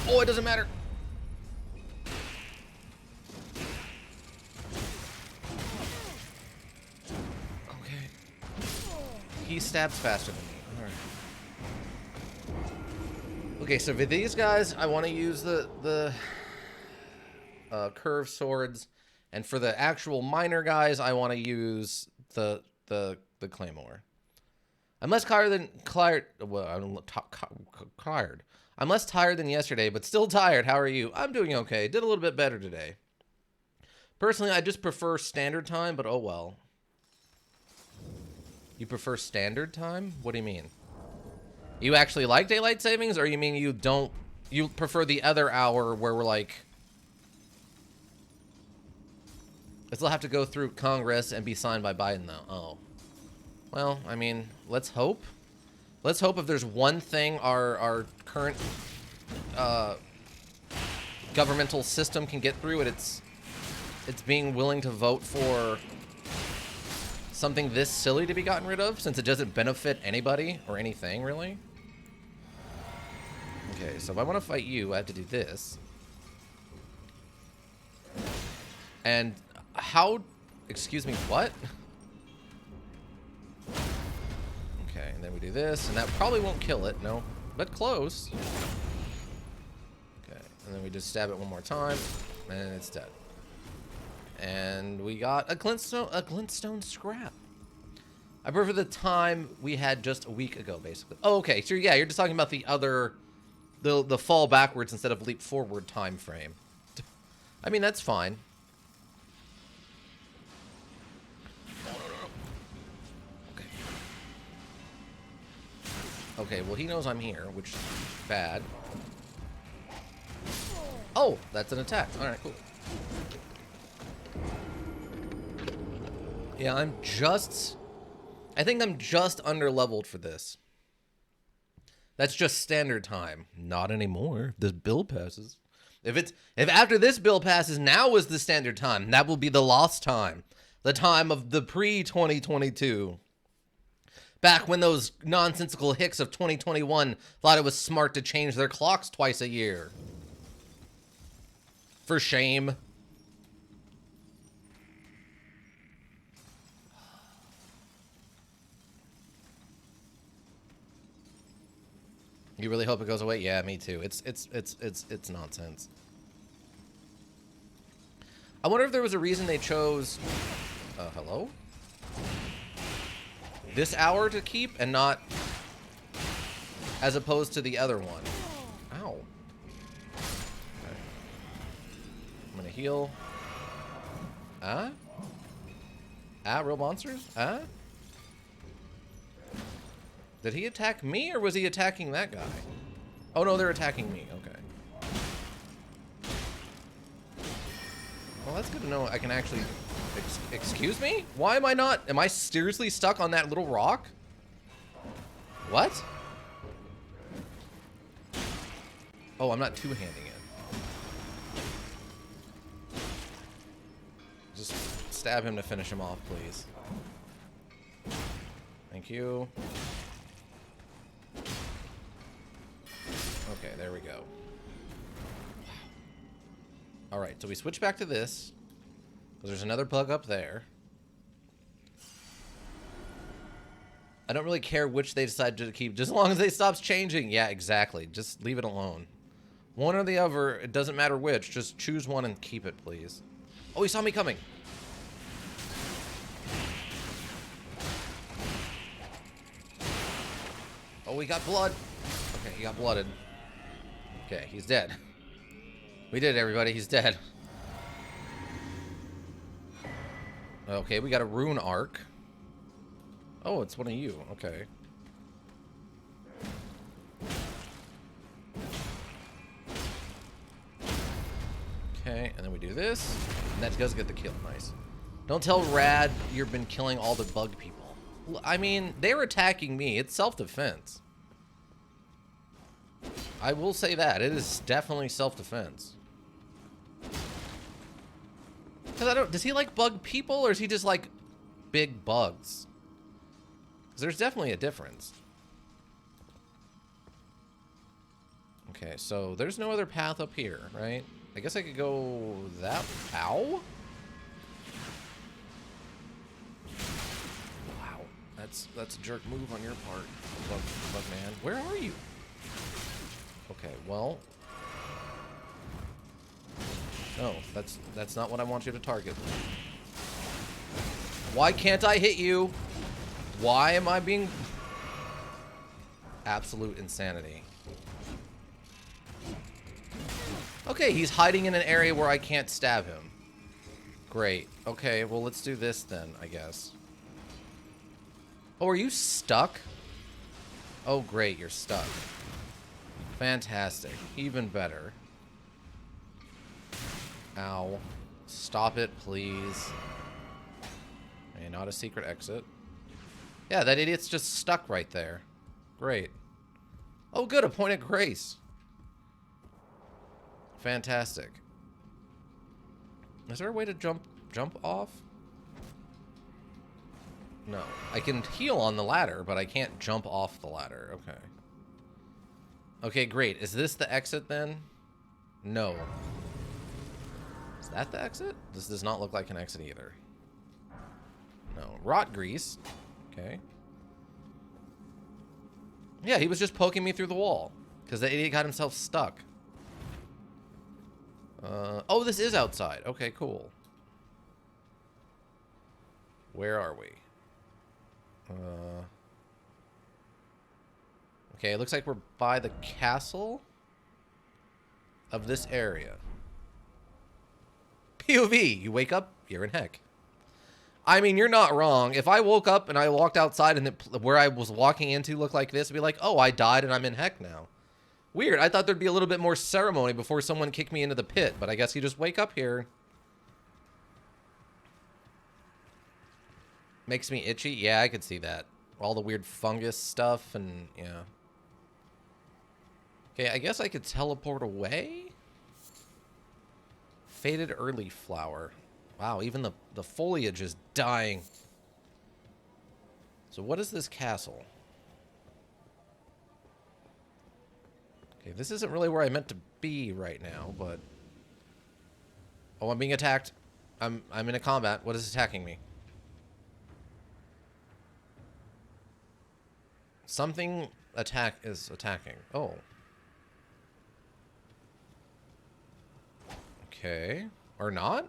Oh, it doesn't matter. Okay. He stabs faster than me. All right. Okay, so for these guys, I want to use the curved swords, and for the actual minor guys, I want to use the claymore. I'm less tired than tired. I'm less tired than yesterday, but still tired. How are you? I'm doing okay. Did a little bit better today. Personally, I just prefer standard time, but oh well. You prefer standard time? What do you mean? You actually like daylight savings, or you mean you don't? You prefer the other hour where we're like, it'll have to go through Congress and be signed by Biden, though. Oh. Well, I mean, let's hope. Let's hope if there's one thing our current governmental system can get through it, it's being willing to vote for something this silly to be gotten rid of, since it doesn't benefit anybody or anything, really. Okay, so if I want to fight you, I have to do this. And how... Excuse me, what? Okay, and then we do this, and that probably won't kill it, no, but close. Okay, and then we just stab it one more time, and it's dead. And we got a glintstone scrap. I prefer the time we had just a week ago, basically. Oh, okay, so yeah, you're just talking about the other, the fall backwards instead of leap forward time frame. I mean, that's fine. Okay, well, he knows I'm here, which is bad. Oh, that's an attack. All right, cool. Yeah, I think I'm just under-leveled for this. That's just standard time. Not anymore. This bill passes. If after this bill passes, now is the standard time. That will be the lost time. The time of the pre-2022. Back when those nonsensical hicks of 2021 thought it was smart to change their clocks twice a year. For shame. You really hope it goes away? Yeah, me too. It's nonsense. I wonder if there was a reason they chose hello? This hour to keep and not as opposed to the other one. Ow. Okay. I'm gonna heal. Real monsters? Did he attack me or was he attacking that guy? Oh no, they're attacking me. Okay. Well, that's good to know. I can actually... Excuse me? Why am I not... Am I seriously stuck on that little rock? What? Oh, I'm not two-handing it. Just stab him to finish him off, please. Thank you. Okay, there we go. Alright, so we switch back to this. Because there's another bug up there. I don't really care which they decide to keep, just as long as they stops changing. Yeah, exactly. Just leave it alone. One or the other, it doesn't matter which. Just choose one and keep it, please. Oh, he saw me coming. Oh, we got blood. Okay, he got blooded. Okay, he's dead. We did it, everybody. He's dead. Okay, we got a rune arc. Oh, it's one of you. Okay. Okay, and then we do this. And that does get the kill. Nice. Don't tell Rad you've been killing all the bug people. I mean, they're attacking me. It's self-defense. I will say that. It is definitely self-defense. Because I don't... Does he like bug people, or is he just like big bugs? Because there's definitely a difference. Okay, so there's no other path up here, right? I guess I could go that... Ow? Wow. That's a jerk move on your part, bug man. Where are you? Okay, well... No, that's not what I want you to target. Why can't I hit you? Why am I being... Absolute insanity. Okay, he's hiding in an area where I can't stab him. Great. Okay, well, let's do this then, I guess. Oh, are you stuck? Oh, great, you're stuck. Fantastic. Even better. Ow. Stop it, please. Okay, not a secret exit. Yeah, that idiot's just stuck right there. Great. Oh, good, a point of grace. Fantastic. Is there a way to jump off? No. I can heal on the ladder, but I can't jump off the ladder. Okay. Okay, great. Is this the exit then? No. Is that the exit? This does not look like an exit either. No. Rot grease. Okay. Yeah, he was just poking me through the wall. Because the idiot got himself stuck. Oh, this is outside. Okay, cool. Where are we? Okay, it looks like we're by the castle of this area. POV, you wake up, you're in heck. I mean, you're not wrong. If I woke up and I walked outside and where I was walking into looked like this, I'd be like, oh, I died and I'm in heck now. Weird. I thought there'd be a little bit more ceremony before someone kicked me into the pit, but I guess you just wake up here. Makes me itchy? Yeah, I could see that. All the weird fungus stuff and, yeah. Okay, I guess I could teleport away? Faded early flower. Wow, even the foliage is dying. So what is this castle? Okay, this isn't really where I meant to be right now, but... Oh, I'm being attacked. I'm in a combat. What is attacking me? Something is attacking. Oh. Okay. Or not?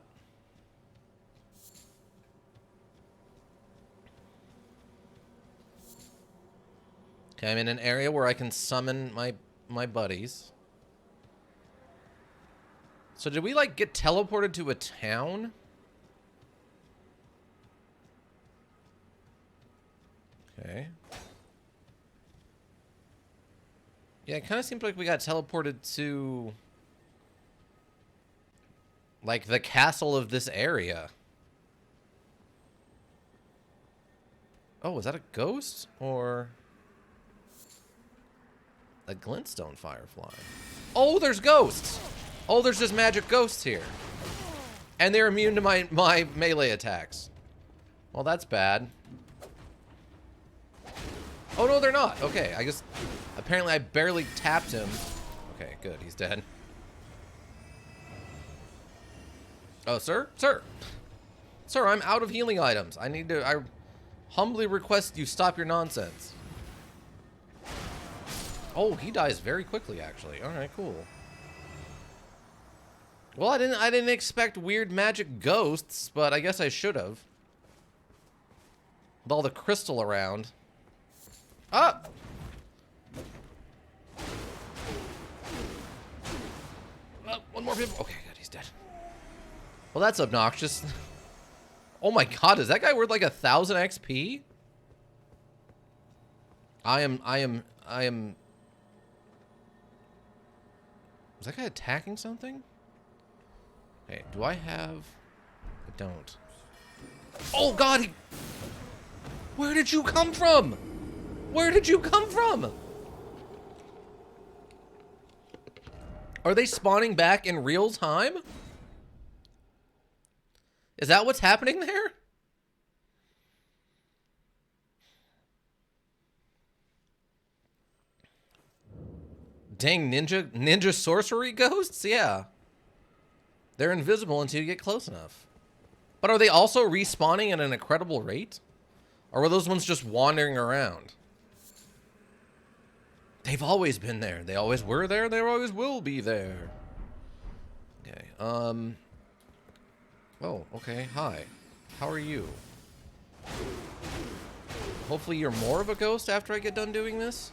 Okay, I'm in an area where I can summon my buddies. So did we, like, get teleported to a town? Okay. Yeah, it kind of seems like we got teleported to... like, the castle of this area. Oh, is that a ghost? Or... a glintstone firefly? Oh, there's ghosts! Oh, there's just magic ghosts here. And they're immune to my melee attacks. Well, that's bad. Oh, no, they're not. Okay, I guess... Apparently, I barely tapped him. Okay, good. He's dead. Oh, sir? Sir! Sir, I'm out of healing items. I humbly request you stop your nonsense. Oh, he dies very quickly, actually. Alright, cool. Well, I didn't expect weird magic ghosts, but I guess I should have. With all the crystal around. Ah! One more people. Okay, good, he's dead. Well, that's obnoxious. Oh my god, is that guy worth like 1,000 XP? I am... Is that guy attacking something? Hey, do I have... I don't. Oh god, he... Where did you come from? Where did you come from? Are they spawning back in real time? Is that what's happening there? Dang, ninja sorcery ghosts? Yeah. They're invisible until you get close enough. But are they also respawning at an incredible rate? Or were those ones just wandering around? They've always been there. They always were there. They always will be there. Okay, Oh, okay. Hi. How are you? Hopefully you're more of a ghost after I get done doing this.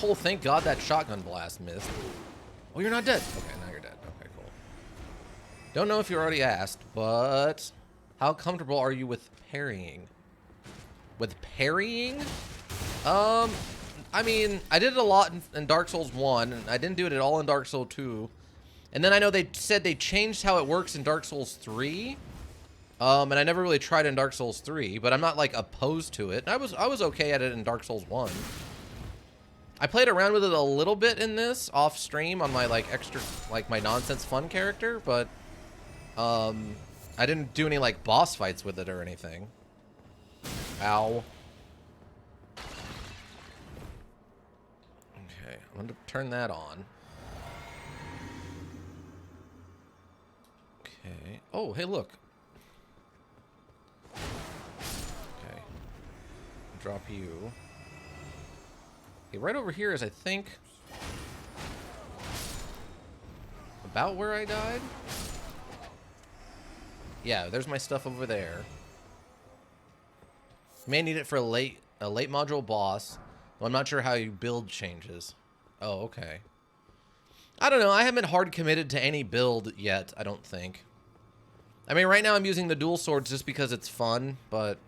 Oh, thank God that shotgun blast missed. Oh, you're not dead. Okay, now you're dead. Okay, cool. Don't know if you already asked, but how comfortable are you with parrying? With parrying? I mean, I did it a lot in Dark Souls 1, and I didn't do it at all in Dark Souls 2. And then I know they said they changed how it works in Dark Souls 3. And I never really tried in Dark Souls 3, but I'm not, like, opposed to it. I was okay at it in Dark Souls 1. I played around with it a little bit in this, off stream, on my, like, extra, like, my nonsense fun character, but, I didn't do any, like, boss fights with it or anything. Ow. Okay, I'm gonna turn that on. Okay. Oh, hey, look. Okay. Drop you. Okay, right over here is, I think, about where I died. Yeah, there's my stuff over there. May need it for a late module boss. Well, I'm not sure how you build changes. Oh, okay. I don't know. I haven't hard committed to any build yet, I don't think. I mean, right now I'm using the dual swords just because it's fun, but...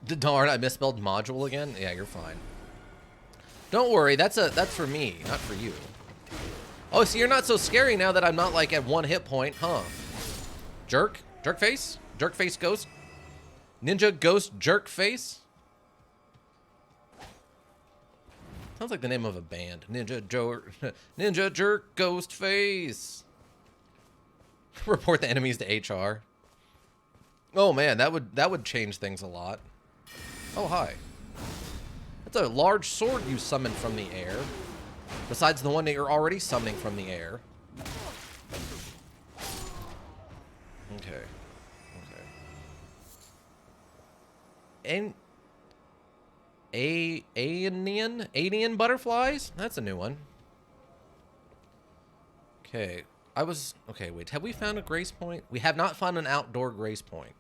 Darn, I misspelled module again? Yeah, you're fine. Don't worry, that's for me, not for you. Oh, so you're not so scary now that I'm not, like, at 1 hit point, huh? Jerk? Jerk face? Jerk face ghost? Ninja ghost jerk face? Sounds like the name of a band. Ninja jerk ghost face. Report the enemies to HR. Oh man, that would change things a lot. Oh, hi. That's a large sword you summoned from the air. Besides the one that you're already summoning from the air. Okay. Okay. And... Aeonian butterflies? That's a new one. Okay. Okay, wait. Have we found a grace point? We have not found an outdoor grace point.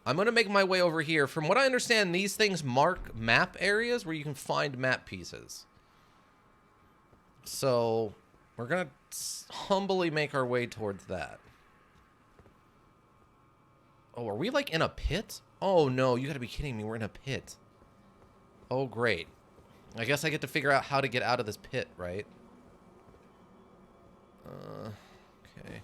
I'm going to make my way over here. From what I understand, these things mark map areas where you can find map pieces. So, we're going to humbly make our way towards that. Oh, are we like in a pit? Oh no, you got to be kidding me. We're in a pit. Oh, great. I guess I get to figure out how to get out of this pit, right? Okay.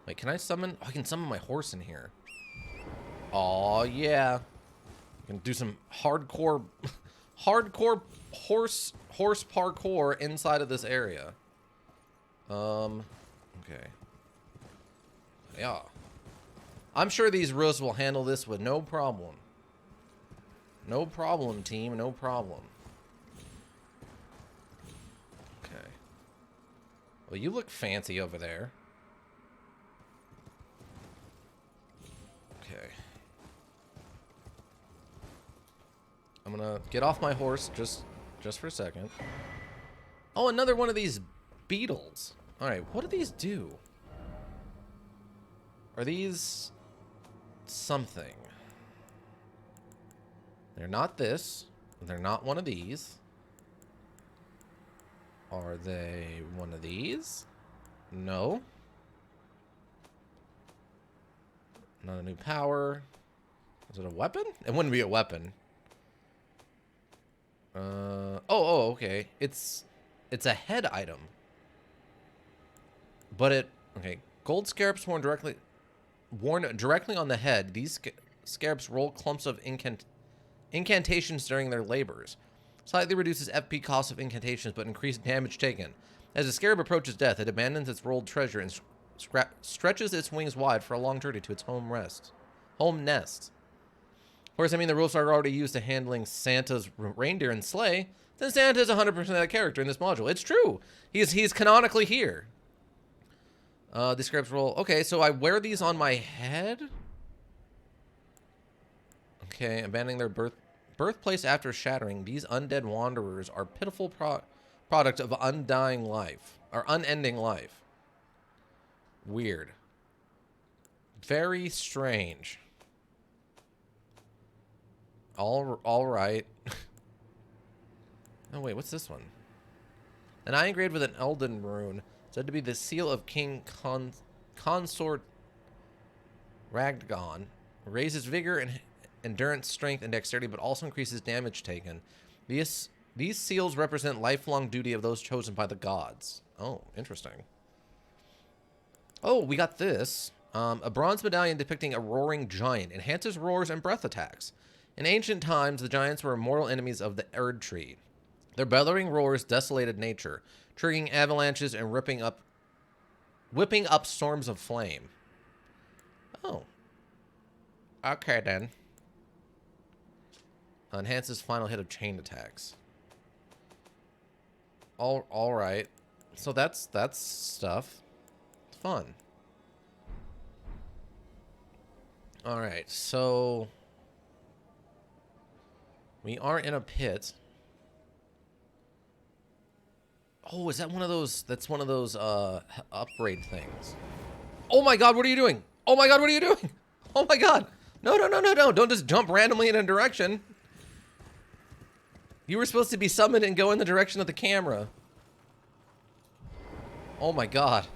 Wait, can I summon? Oh, I can summon my horse in here. Oh yeah. I can do some hardcore horse parkour inside of this area. Okay. Yeah. I'm sure these roos will handle this with no problem. No problem, team. No problem. Okay. Well, you look fancy over there. Okay. I'm gonna get off my horse just for a second. Oh, another one of these beetles. Alright, what do these do? Are these something? They're not this. They're not one of these. Are they one of these? No. Not a new power. Is it a weapon? It wouldn't be a weapon. Oh, okay. It's a head item. But okay. Gold scarabs worn directly on the head. These scarabs roll clumps of incantations during their labors. Slightly reduces FP cost of incantations, but increased damage taken. As the scarab approaches death, it abandons its rolled treasure and stretches its wings wide for a long journey to its home nest. Of course, I mean, the rules are already used to handling Santa's reindeer and sleigh. Then Santa is 100% that character in this module. It's true. He's canonically here. The scarabs roll. Okay, so I wear these on my head. Okay, abandoning their birthplace after shattering. These undead wanderers are pitiful product of undying life or unending life. Weird. Very strange. All right. Oh wait, what's this one? An eye engraved with an Elden rune, said to be the seal of King Consort Ragdagon. Raises vigor and endurance, strength, and dexterity, but also increases damage taken. These seals represent lifelong duty of those chosen by the gods. Oh, interesting. Oh, we got this. A bronze medallion depicting a roaring giant. Enhances roars and breath attacks. In ancient times, the giants were mortal enemies of the Erd Tree. Their bellowing roars desolated nature, triggering avalanches and whipping up storms of flame. Oh. Okay, then. Enhances final hit of chain attacks. All right. So that's stuff. It's fun. All right. So we are in a pit. Oh, is that one of those? That's one of those upgrade things. Oh my God! What are you doing? Oh my God! What are you doing? Oh my God! No! Don't just jump randomly in a direction. You were supposed to be summoned and go in the direction of the camera. Oh my God.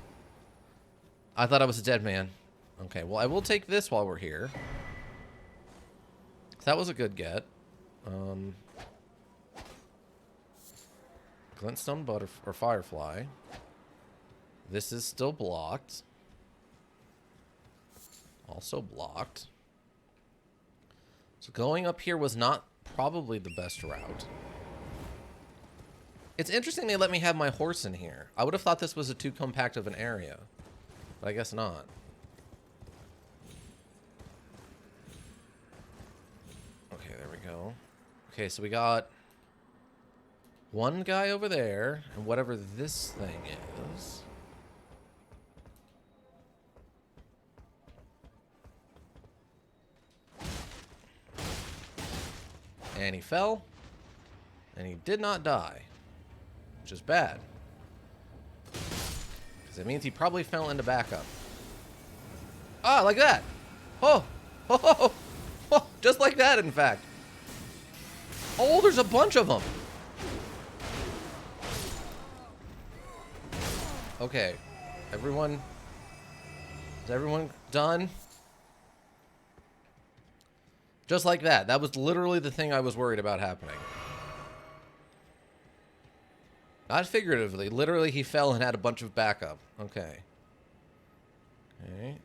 I thought I was a dead man. Okay, well, I will take this while we're here. That was a good get. Glintstone or Firefly. This is still blocked. Also blocked. So going up here was not probably the best route. It's interesting they let me have my horse in here. I would have thought this was a too compact of an area, but I guess not. Okay, there we go. Okay, so we got one guy over there, and whatever this thing is. And he fell, and he did not die, which is bad, because it means he probably fell into backup. Ah, like that. Oh, just like that, in fact. Oh, there's a bunch of them. Okay, is everyone done? Just like that. That was literally the thing I was worried about happening. Not figuratively. Literally, he fell and had a bunch of backup. Okay. Okay.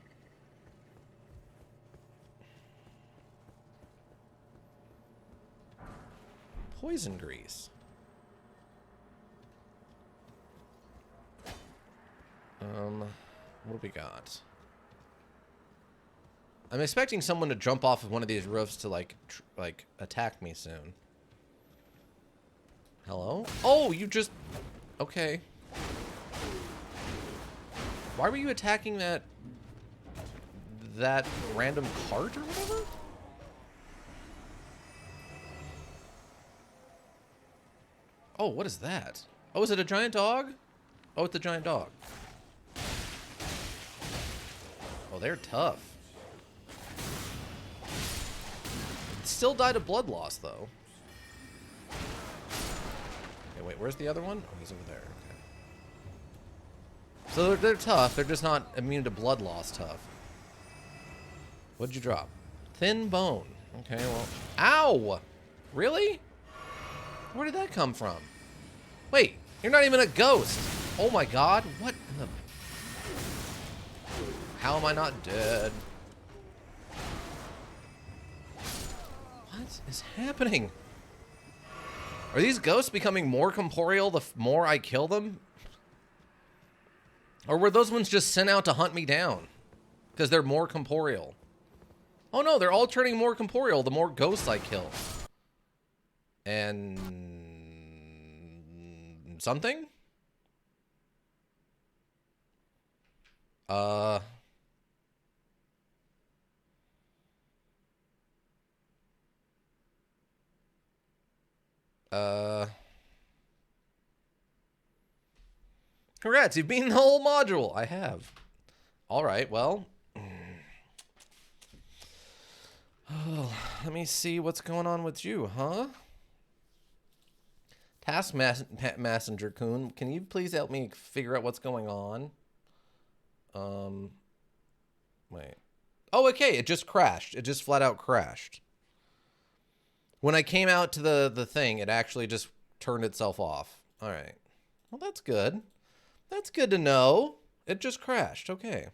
Poison grease. What do we got? I'm expecting someone to jump off of one of these roofs to like attack me soon. Hello? Oh, you just... Okay. Why were you attacking that random cart or whatever? Oh, what is that? Oh, is it a giant dog? Oh, it's a giant dog. Oh, they're tough. Still died of blood loss, though. Okay, wait, where's the other one? Oh, he's over there. Okay. So they're tough. They're just not immune to blood loss tough. What'd you drop? Thin bone. Okay, well... Ow! Really? Where did that come from? Wait, you're not even a ghost. Oh my god, what in the... How am I not dead? What is happening? Are these ghosts becoming more corporeal the more I kill them? Or were those ones just sent out to hunt me down? Because they're more corporeal. Oh no, they're all turning more corporeal the more ghosts I kill. And... something? Congrats, you've beaten the whole module. I have. Alright, well. Oh, let me see what's going on with you, huh? Task Messenger Coon, can you please help me figure out what's going on? Wait. Oh, okay, it just crashed. It just flat out crashed. When I came out to the thing, it actually just turned itself off. All right. Well, that's good. That's good to know. It just crashed. Okay.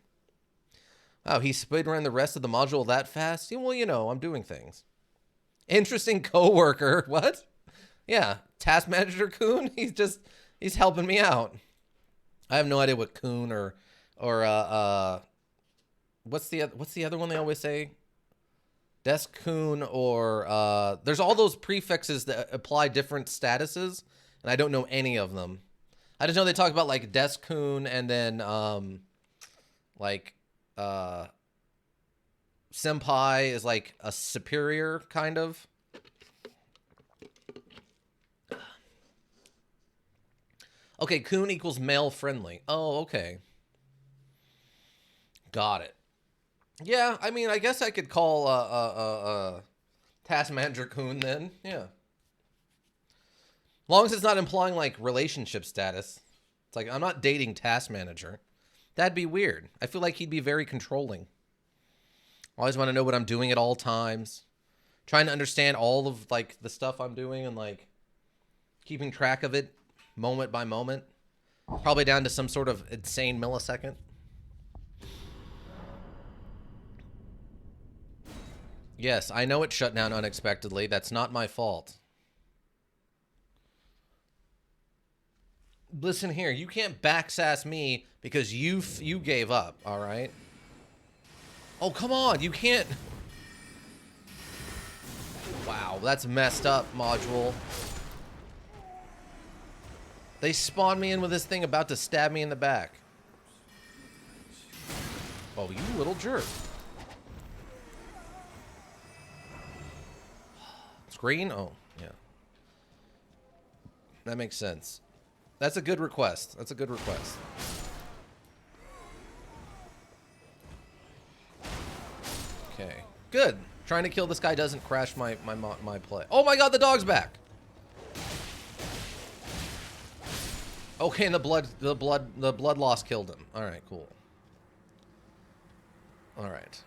Wow, he speedran the rest of the module that fast? Yeah, well, you know, I'm doing things. Interesting coworker. What? Yeah, Task Manager Coon. He's helping me out. I have no idea what Coon or what's the other one they always say? Desk Coon or there's all those prefixes that apply different statuses, and I don't know any of them. I just know they talk about like Desk Coon and then Senpai is like a superior kind of. Okay, Coon equals male friendly. Oh, okay. Got it. Yeah, I mean, I guess I could call Task Manager Coon then. Yeah. As long as it's not implying like relationship status. It's like I'm not dating Task Manager. That'd be weird. I feel like he'd be very controlling. Always want to know what I'm doing at all times. Trying to understand all of like the stuff I'm doing and like keeping track of it moment by moment. Probably down to some sort of insane millisecond. Yes, I know it shut down unexpectedly. That's not my fault. Listen here, you can't backsass me because you gave up, all right? Oh, come on, you can't. Wow, that's messed up, module. They spawned me in with this thing about to stab me in the back. Oh, you little jerk. It's green? Oh, yeah. That makes sense. That's a good request. That's a good request. Okay. Good. Trying to kill this guy doesn't crash my play. Oh my god, the dog's back! Okay, and the blood loss killed him. Alright, cool. Alright.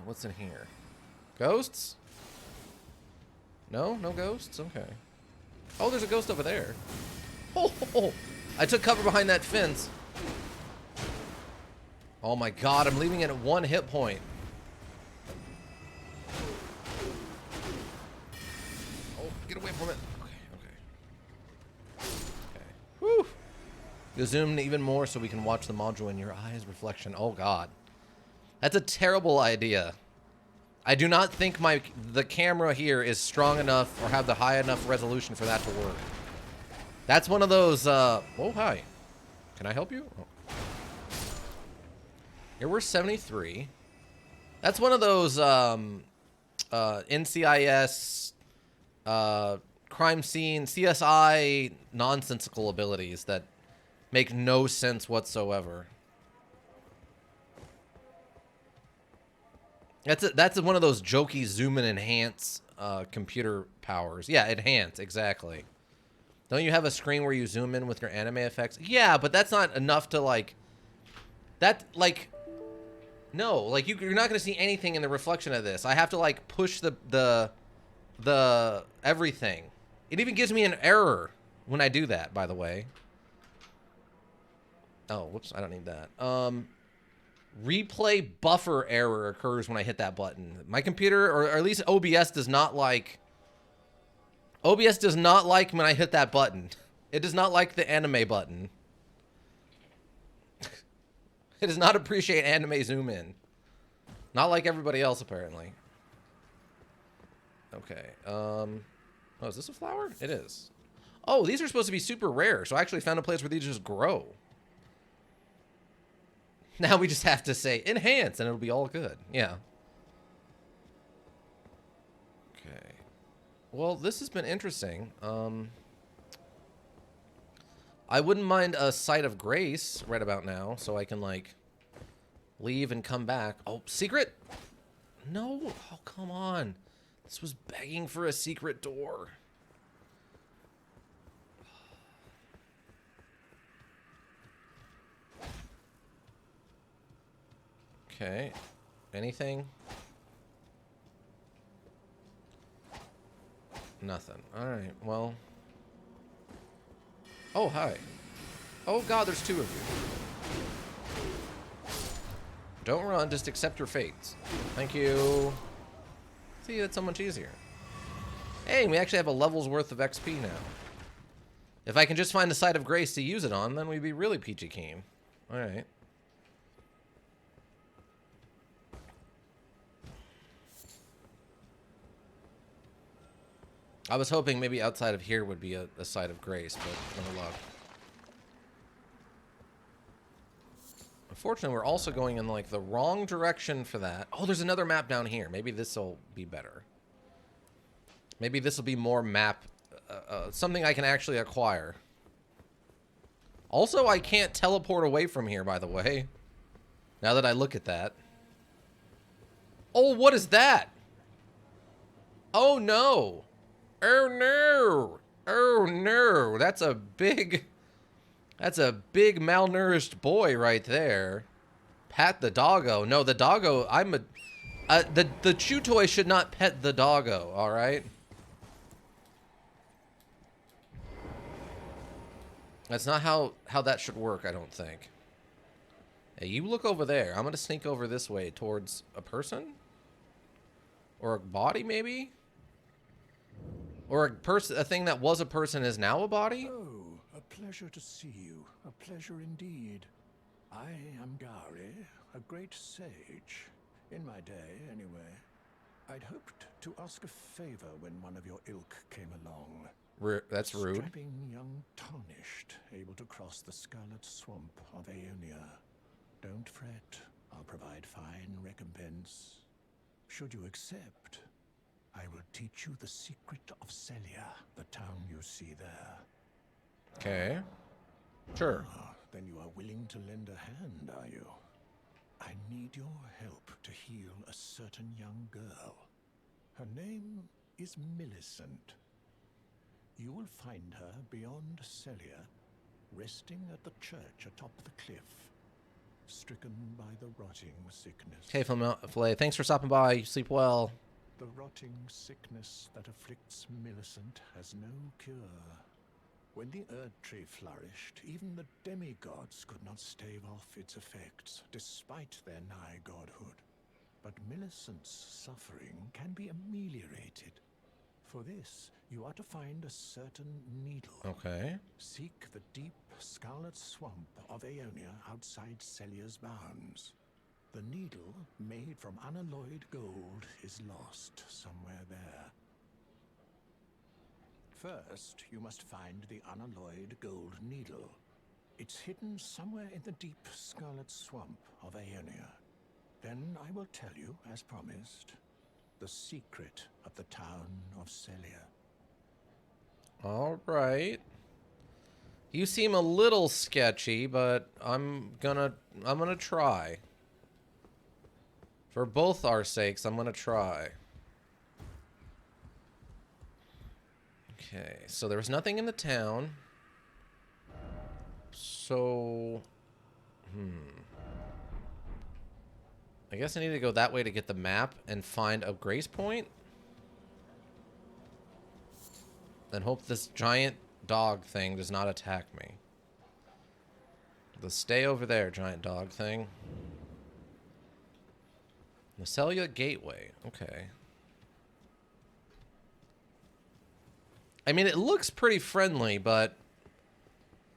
What's in here? Ghosts? No? No ghosts? Okay. Oh, there's a ghost over there. Oh, I took cover behind that fence. Oh my god, I'm leaving it at 1 hit point. Oh, get away from it. Okay. Whew. You zoom even more so we can watch the module in your eyes reflection. Oh god. That's a terrible idea. I do not think the camera here is strong enough or have the high enough resolution for that to work. That's one of those, oh, hi. Can I help you? Oh. Here we're 73. That's one of those, NCIS, crime scene, CSI nonsensical abilities that make no sense whatsoever. That's one of those jokey zoom and enhance computer powers. Yeah, enhance, exactly. Don't you have a screen where you zoom in with your anime effects? Yeah, but that's not enough to like... No, like you're not going to see anything in the reflection of this. I have to like push the everything. It even gives me an error when I do that, by the way. Oh, whoops, I don't need that. Replay buffer error occurs when I hit that button. My computer, or at least OBS, does not like... OBS does not like when I hit that button. It does not like the anime button. It does not appreciate anime zoom in. Not like everybody else, apparently. Okay. Oh, is this a flower? It is. Oh, these are supposed to be super rare, so I actually found a place where these just grow. Now we just have to say enhance, and it'll be all good. Yeah. Okay. Well, this has been interesting. I wouldn't mind a Sight of Grace right about now, so I can, like, leave and come back. Oh, secret? No. Oh, come on. This was begging for a secret door. Okay. Anything? Nothing. Alright, well. Oh, hi. Oh, God, there's 2 of you. Don't run, just accept your fates. Thank you. See, that's so much easier. Hey, we actually have a level's worth of XP now. If I can just find the Sight of Grace to use it on, then we'd be really peachy keen. Alright. I was hoping maybe outside of here would be a Sight of Grace, but no luck. Unfortunately, we're also going in, like, the wrong direction for that. Oh, there's another map down here. Maybe this will be better. Maybe this will be more map... something I can actually acquire. Also, I can't teleport away from here, by the way. Now that I look at that. Oh, what is that? Oh, no. Oh, no. Oh, no. That's a big malnourished boy right there. Pat the doggo. No, the doggo, the chew toy should not pet the doggo, all right? That's not how that should work, I don't think. Hey, you look over there. I'm going to sneak over this way towards a person? Or a body, maybe? Or a thing that was a person is now a body? Oh, a pleasure to see you. A pleasure indeed. I am Gari, a great sage. In my day, anyway. I'd hoped to ask a favor when one of your ilk came along. That's rude. Strapping young tarnished, able to cross the scarlet swamp of Aeonia. Don't fret, I'll provide fine recompense. Should you accept, I will teach you the secret of Celia, the town you see there. Okay. Sure. Ah, then you are willing to lend a hand, are you? I need your help to heal a certain young girl. Her name is Millicent. You will find her beyond Celia, resting at the church atop the cliff, stricken by the rotting sickness. Okay, Filet, thanks for stopping by. You sleep well. The rotting sickness that afflicts Millicent has no cure. When the Erd Tree flourished, even the demigods could not stave off its effects, despite their nigh godhood. But Millicent's suffering can be ameliorated. For this, you are to find a certain needle. Okay. Seek the deep scarlet swamp of Aeonia outside Celia's bounds. The needle, made from unalloyed gold, is lost somewhere there. First, you must find the unalloyed gold needle. It's hidden somewhere in the deep scarlet swamp of Aeonia. Then I will tell you, as promised, the secret of the town of Celia. All right. You seem a little sketchy, but I'm gonna try. For both our sakes, I'm gonna try. Okay, so there was nothing in the town. So, I guess I need to go that way to get the map and find a grace point. Then hope this giant dog thing does not attack me. Let's stay over there, giant dog thing. Celia Gateway. Okay. I mean, it looks pretty friendly, but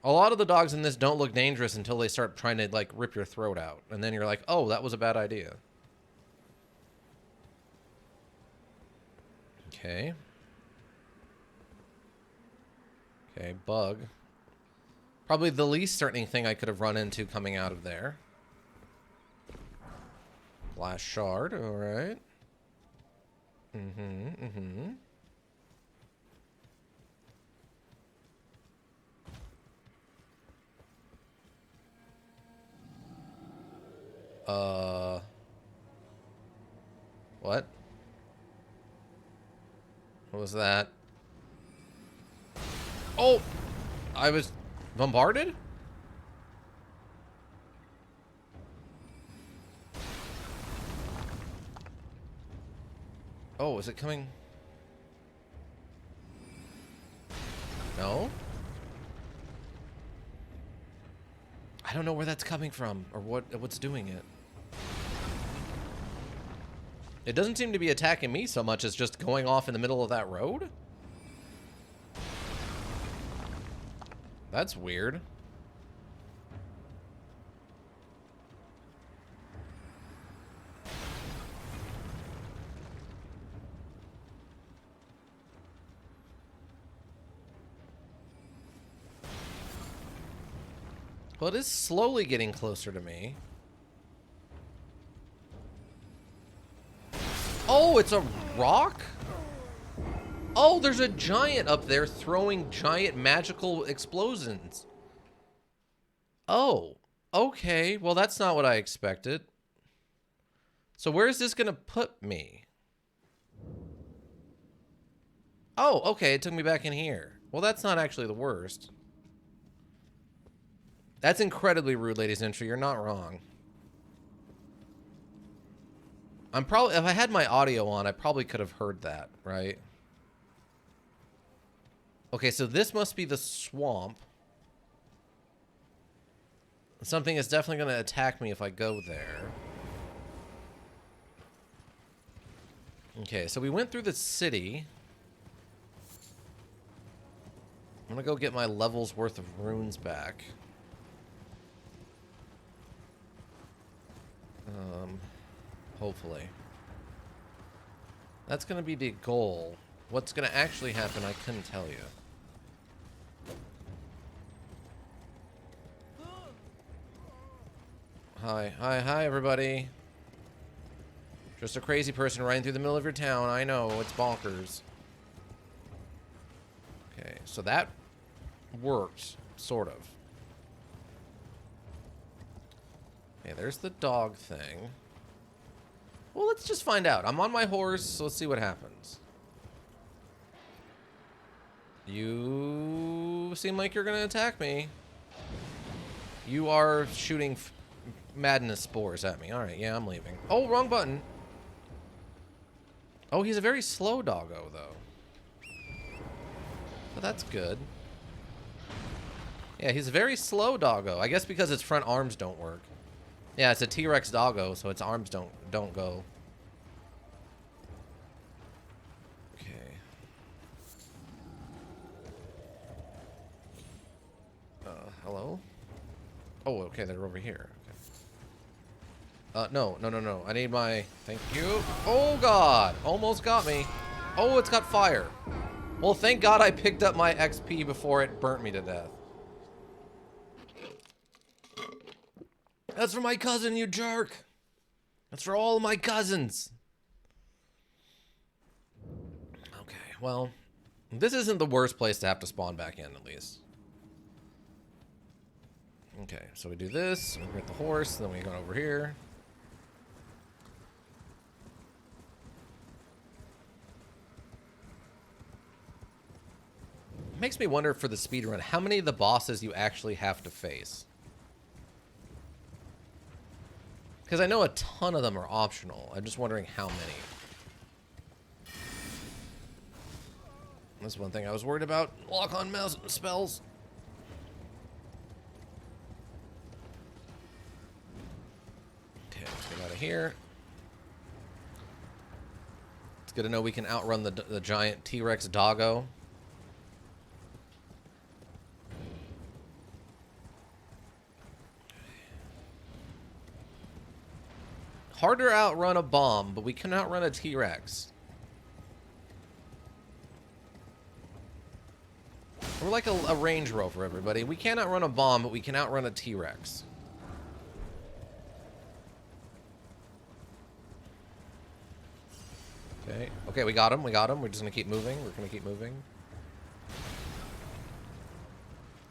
a lot of the dogs in this don't look dangerous until they start trying to, like, rip your throat out. And then you're like, oh, that was a bad idea. Okay. Okay, bug. Probably the least threatening thing I could have run into coming out of there. Glass shard, alright. What? What was that? Oh! I was bombarded? Oh, is it coming? No? I don't know where that's coming from or what's doing it. It doesn't seem to be attacking me so much as just going off in the middle of that road. That's weird. Well, it is slowly getting closer to me. Oh, it's a rock? Oh, there's a giant up there throwing giant magical explosions. Oh, okay. Well, that's not what I expected. So where is this going to put me? Oh, okay. It took me back in here. Well, that's not actually the worst. That's incredibly rude, ladies and gentlemen. You're not wrong. I'm probably, if I had my audio on, I probably could have heard that, right? Okay, so this must be the swamp. Something is definitely going to attack me if I go there. Okay, so we went through the city. I'm going to go get my level's worth of runes back. Hopefully. That's going to be the goal. What's going to actually happen, I couldn't tell you. Hi, everybody. Just a crazy person running through the middle of your town. I know, it's bonkers. Okay, so that worked, sort of. Okay, there's the dog thing. Well, let's just find out. I'm on my horse, so let's see what happens. You seem like you're going to attack me. You are shooting madness spores at me. All right, yeah, I'm leaving. Oh, wrong button. Oh, he's a very slow doggo, though. But that's good. Yeah, he's very slow, doggo. I guess because its front arms don't work. Yeah, it's a T-Rex doggo, so its arms don't go. Okay. Hello? Oh, okay, they're over here. Okay. No. I need my... Thank you. Oh, God. Almost got me. Oh, it's got fire. Well, thank God I picked up my XP before it burnt me to death. That's for my cousin, you jerk. That's for all of my cousins. Okay, well, this isn't the worst place to have to spawn back in, at least. Okay, so we do this, we get the horse, then we go over here. Makes me wonder for the speedrun, how many of the bosses you actually have to face. Because I know a ton of them are optional. I'm just wondering how many. That's one thing I was worried about. Lock-on mouse spells. Okay, let's get out of here. It's good to know we can outrun the giant T-Rex doggo. Harder to outrun a bomb, but we can outrun a T-Rex. We're like a Range Rover, everybody. We can't outrun a bomb, but we can outrun a T-Rex. Okay. Okay, we got him. We got him. We're just going to keep moving. We're going to keep moving.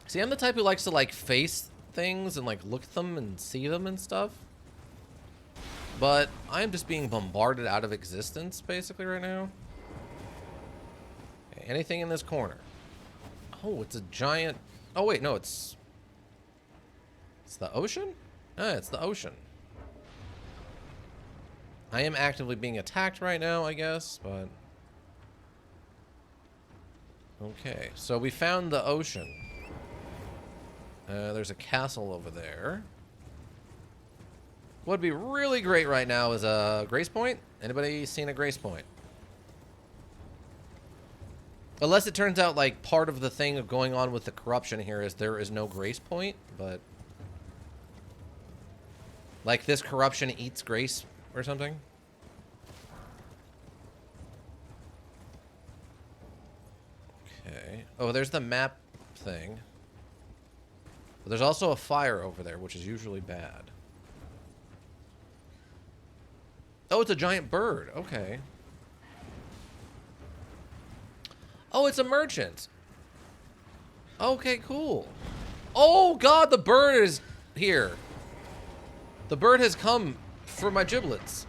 See, I'm the type who likes to, like, face things and, like, look at them and see them and stuff. But I'm just being bombarded out of existence, basically, right now. Okay, anything in this corner? Oh, it's a giant... Oh, wait, no, it's... It's the ocean? Ah, it's the ocean. I am actively being attacked right now, I guess, but... Okay, so we found the ocean. There's a castle over there. What'd be really great right now is a grace point. Anybody seen a grace point? Unless it turns out like part of the thing of going on with the corruption here is there is no grace point, but like this corruption eats grace or something. Okay. Oh, there's the map thing. But there's also a fire over there, which is usually bad. Oh, it's a giant bird. Okay. Oh, it's a merchant. Okay, cool. Oh, God, the bird is here. The bird has come for my giblets.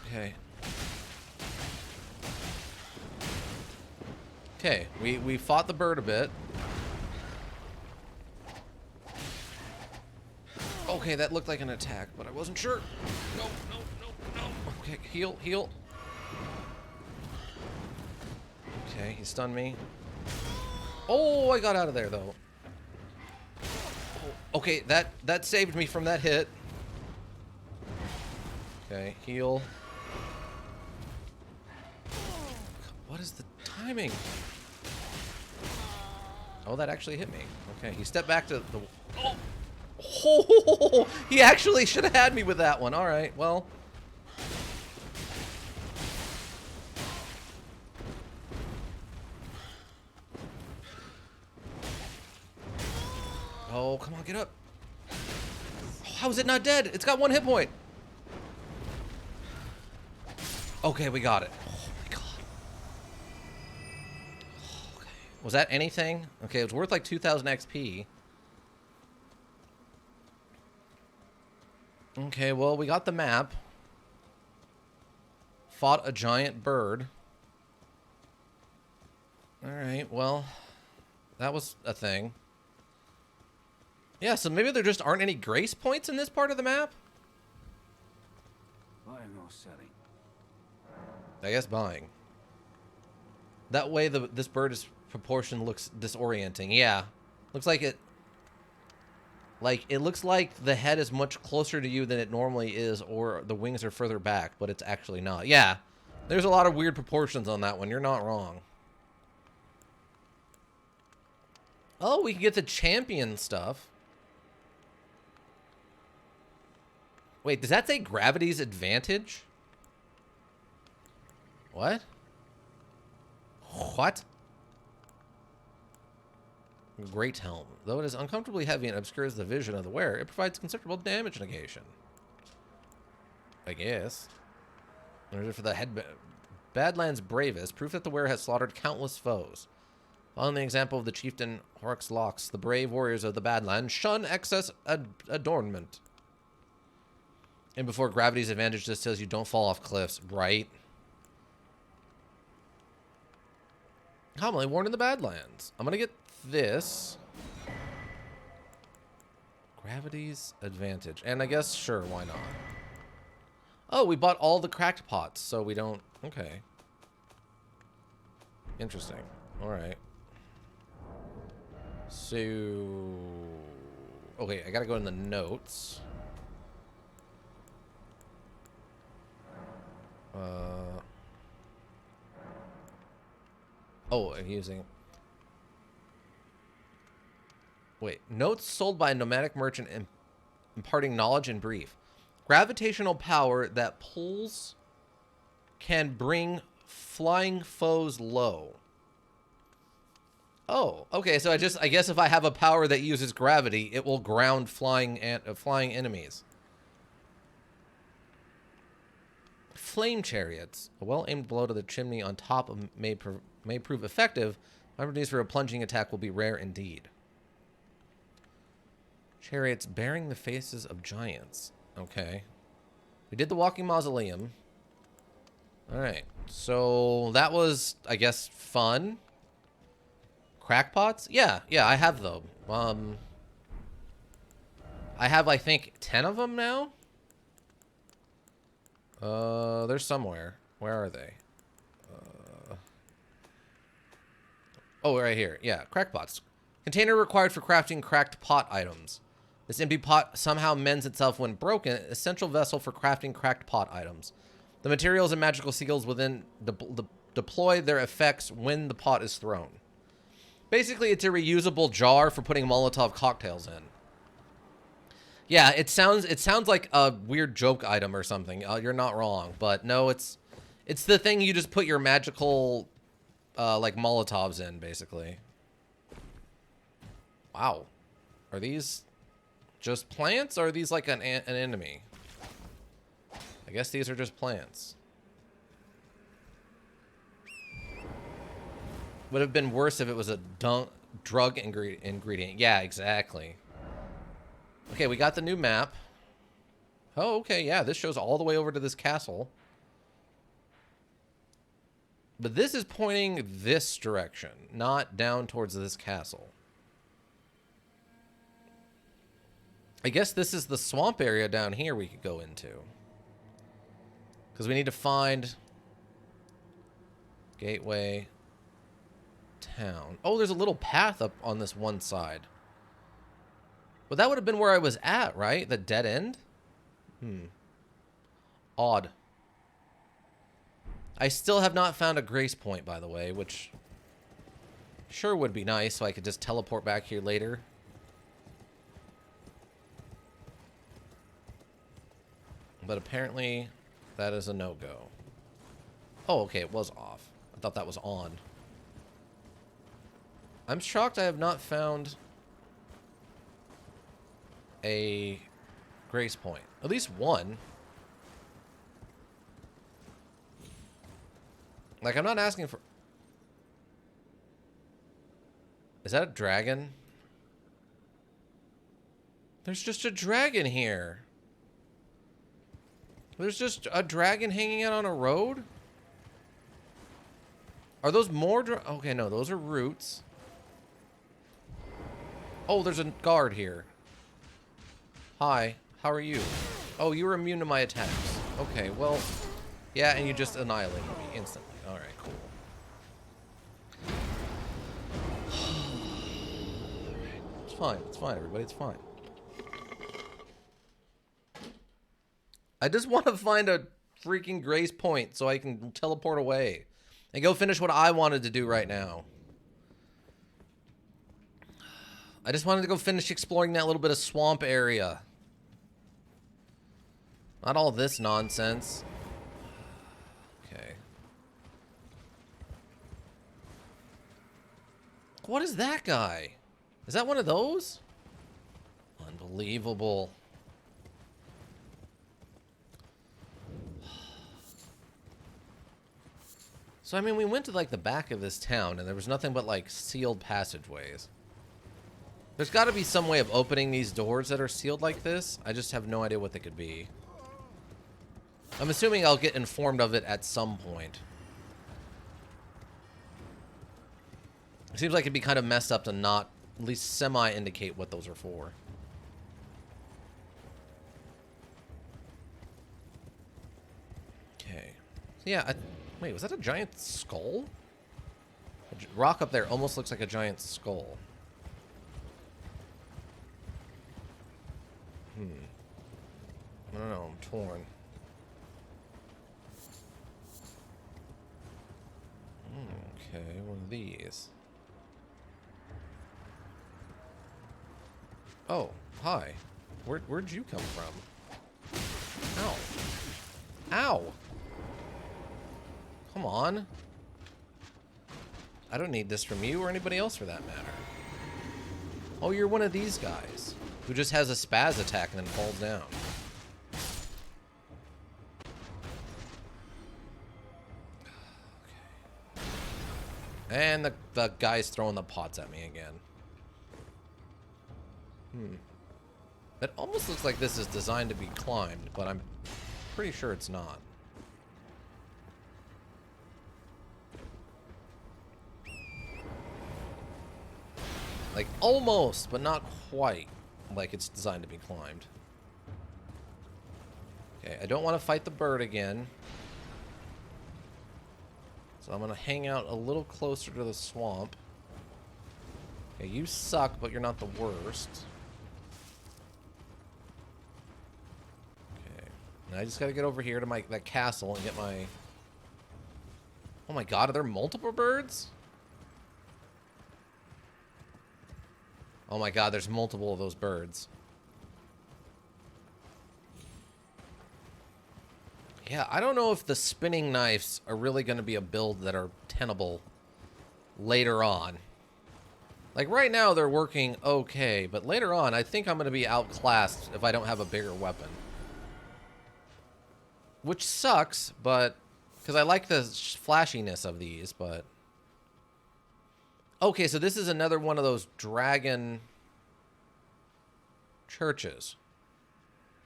Okay. Okay, we fought the bird a bit. Okay, that looked like an attack, but I wasn't sure. No. Okay, heal. Okay, he stunned me. Oh, I got out of there, though. Oh, okay, that saved me from that hit. Okay, heal. What is the timing? Oh, that actually hit me. Okay, he stepped back to the... Oh, he actually should have had me with that one. All right, well. Oh, come on, get up. Oh, how is it not dead? It's got 1 hit point. Okay, we got it. Oh, my God. Okay. Was that anything? Okay, it was worth like 2,000 XP. Okay, well, we got the map. Fought a giant bird. Alright, well, that was a thing. Yeah, so maybe there just aren't any grace points in this part of the map? Buying or selling? I guess buying. That way this bird is proportion looks disorienting. Yeah. Looks like it... Like, it looks like the head is much closer to you than it normally is, or the wings are further back, but it's actually not. Yeah. There's a lot of weird proportions on that one. You're not wrong. Oh, we can get the champion stuff. Wait, does that say gravity's advantage? What? What? Great helm. Though it is uncomfortably heavy and obscures the vision of the wearer, it provides considerable damage negation. I guess. There's for the head. Badlands Bravest, proof that the wearer has slaughtered countless foes. Following the example of the chieftain Horrocks Locks, the brave warriors of the Badlands shun excess adornment. And before gravity's advantage just tells you don't fall off cliffs, right? Commonly worn in the Badlands. I'm gonna get this. Gravity's advantage. And I guess, sure, why not? Oh, we bought all the cracked pots, so we don't... Okay. Interesting. Alright. So... Okay, I gotta go in the notes. Oh, I'm using... Wait. Notes sold by a nomadic merchant imparting knowledge and brief. Gravitational power that pulls can bring flying foes low. Oh, okay. So I guess if I have a power that uses gravity, it will ground flying enemies. Flame chariots. A well-aimed blow to the chimney on top may prove effective. Opportunities for a plunging attack will be rare indeed. Chariots bearing the faces of giants. Okay. We did the walking mausoleum. Alright. So that was, I guess, fun. Crackpots? Yeah, I have them. I have, I think, 10 of them now? They're somewhere. Where are they? Oh, right here. Yeah, crackpots. Container required for crafting cracked pot items. This empty pot somehow mends itself when broken. Essential vessel for crafting cracked pot items. The materials and magical seals within deploy their effects when the pot is thrown. Basically, it's a reusable jar for putting Molotov cocktails in. Yeah, it sounds like a weird joke item or something. You're not wrong, but no, it's the thing you just put your magical like Molotovs in, basically. Wow, are these just plants, or are these like an enemy? I guess these are just plants. Would have been worse if it was a drug ingredient. Yeah, exactly. Okay, we got the new map. Oh, okay, yeah, this shows all the way over to this castle. But this is pointing this direction, not down towards this castle. I guess this is the swamp area down here we could go into. Because we need to find... Gateway... Town. Oh, there's a little path up on this one side. Well, that would have been where I was at, right? The dead end? Odd. I still have not found a grace point, by the way, which sure would be nice, so I could just teleport back here later. But apparently, that is a no-go. Oh, okay, it was off. I thought that was on. I'm shocked I have not found a grace point. At least one. Like, I'm not asking for... Is that a dragon? There's just a dragon here. There's just a dragon hanging out on a road? Are those more okay, no, those are roots. Oh, there's a guard here. Hi, how are you? Oh, you were immune to my attacks. Okay, well, yeah, and you just annihilated me instantly. Alright, cool. fine. It's fine, everybody. It's fine. I just want to find a freaking grace point so I can teleport away and go finish what I wanted to do right now. I just wanted to go finish exploring that little bit of swamp area. Not all this nonsense. Okay. What is that guy? Is that one of those? Unbelievable. So, I mean, we went to, like, the back of this town, and there was nothing but, like, sealed passageways. There's got to be some way of opening these doors that are sealed like this. I just have no idea what they could be. I'm assuming I'll get informed of it at some point. It seems like it'd be kind of messed up to not at least semi-indicate what those are for. Okay. So, yeah, wait, was that a giant skull? A rock up there almost looks like a giant skull. I don't know, I'm torn. Okay, one of these. Oh, hi. Where'd you come from? Ow. Ow! Come on. I don't need this from you or anybody else for that matter. Oh, you're one of these guys who just has a spaz attack and then falls down. Okay. And the guy's throwing the pots at me again. It almost looks like this is designed to be climbed, but I'm pretty sure it's not. Like, almost, but not quite like it's designed to be climbed. Okay, I don't want to fight the bird again. So I'm going to hang out a little closer to the swamp. Okay, you suck, but you're not the worst. Okay, and I just got to get over here to that castle and get my... Oh my god, are there multiple birds? Oh my god, there's multiple of those birds. Yeah, I don't know if the spinning knives are really going to be a build that are tenable later on. Like, right now, they're working okay, but later on, I think I'm going to be outclassed if I don't have a bigger weapon. Which sucks, but... Because I like the flashiness of these, but... Okay, so this is another one of those dragon churches,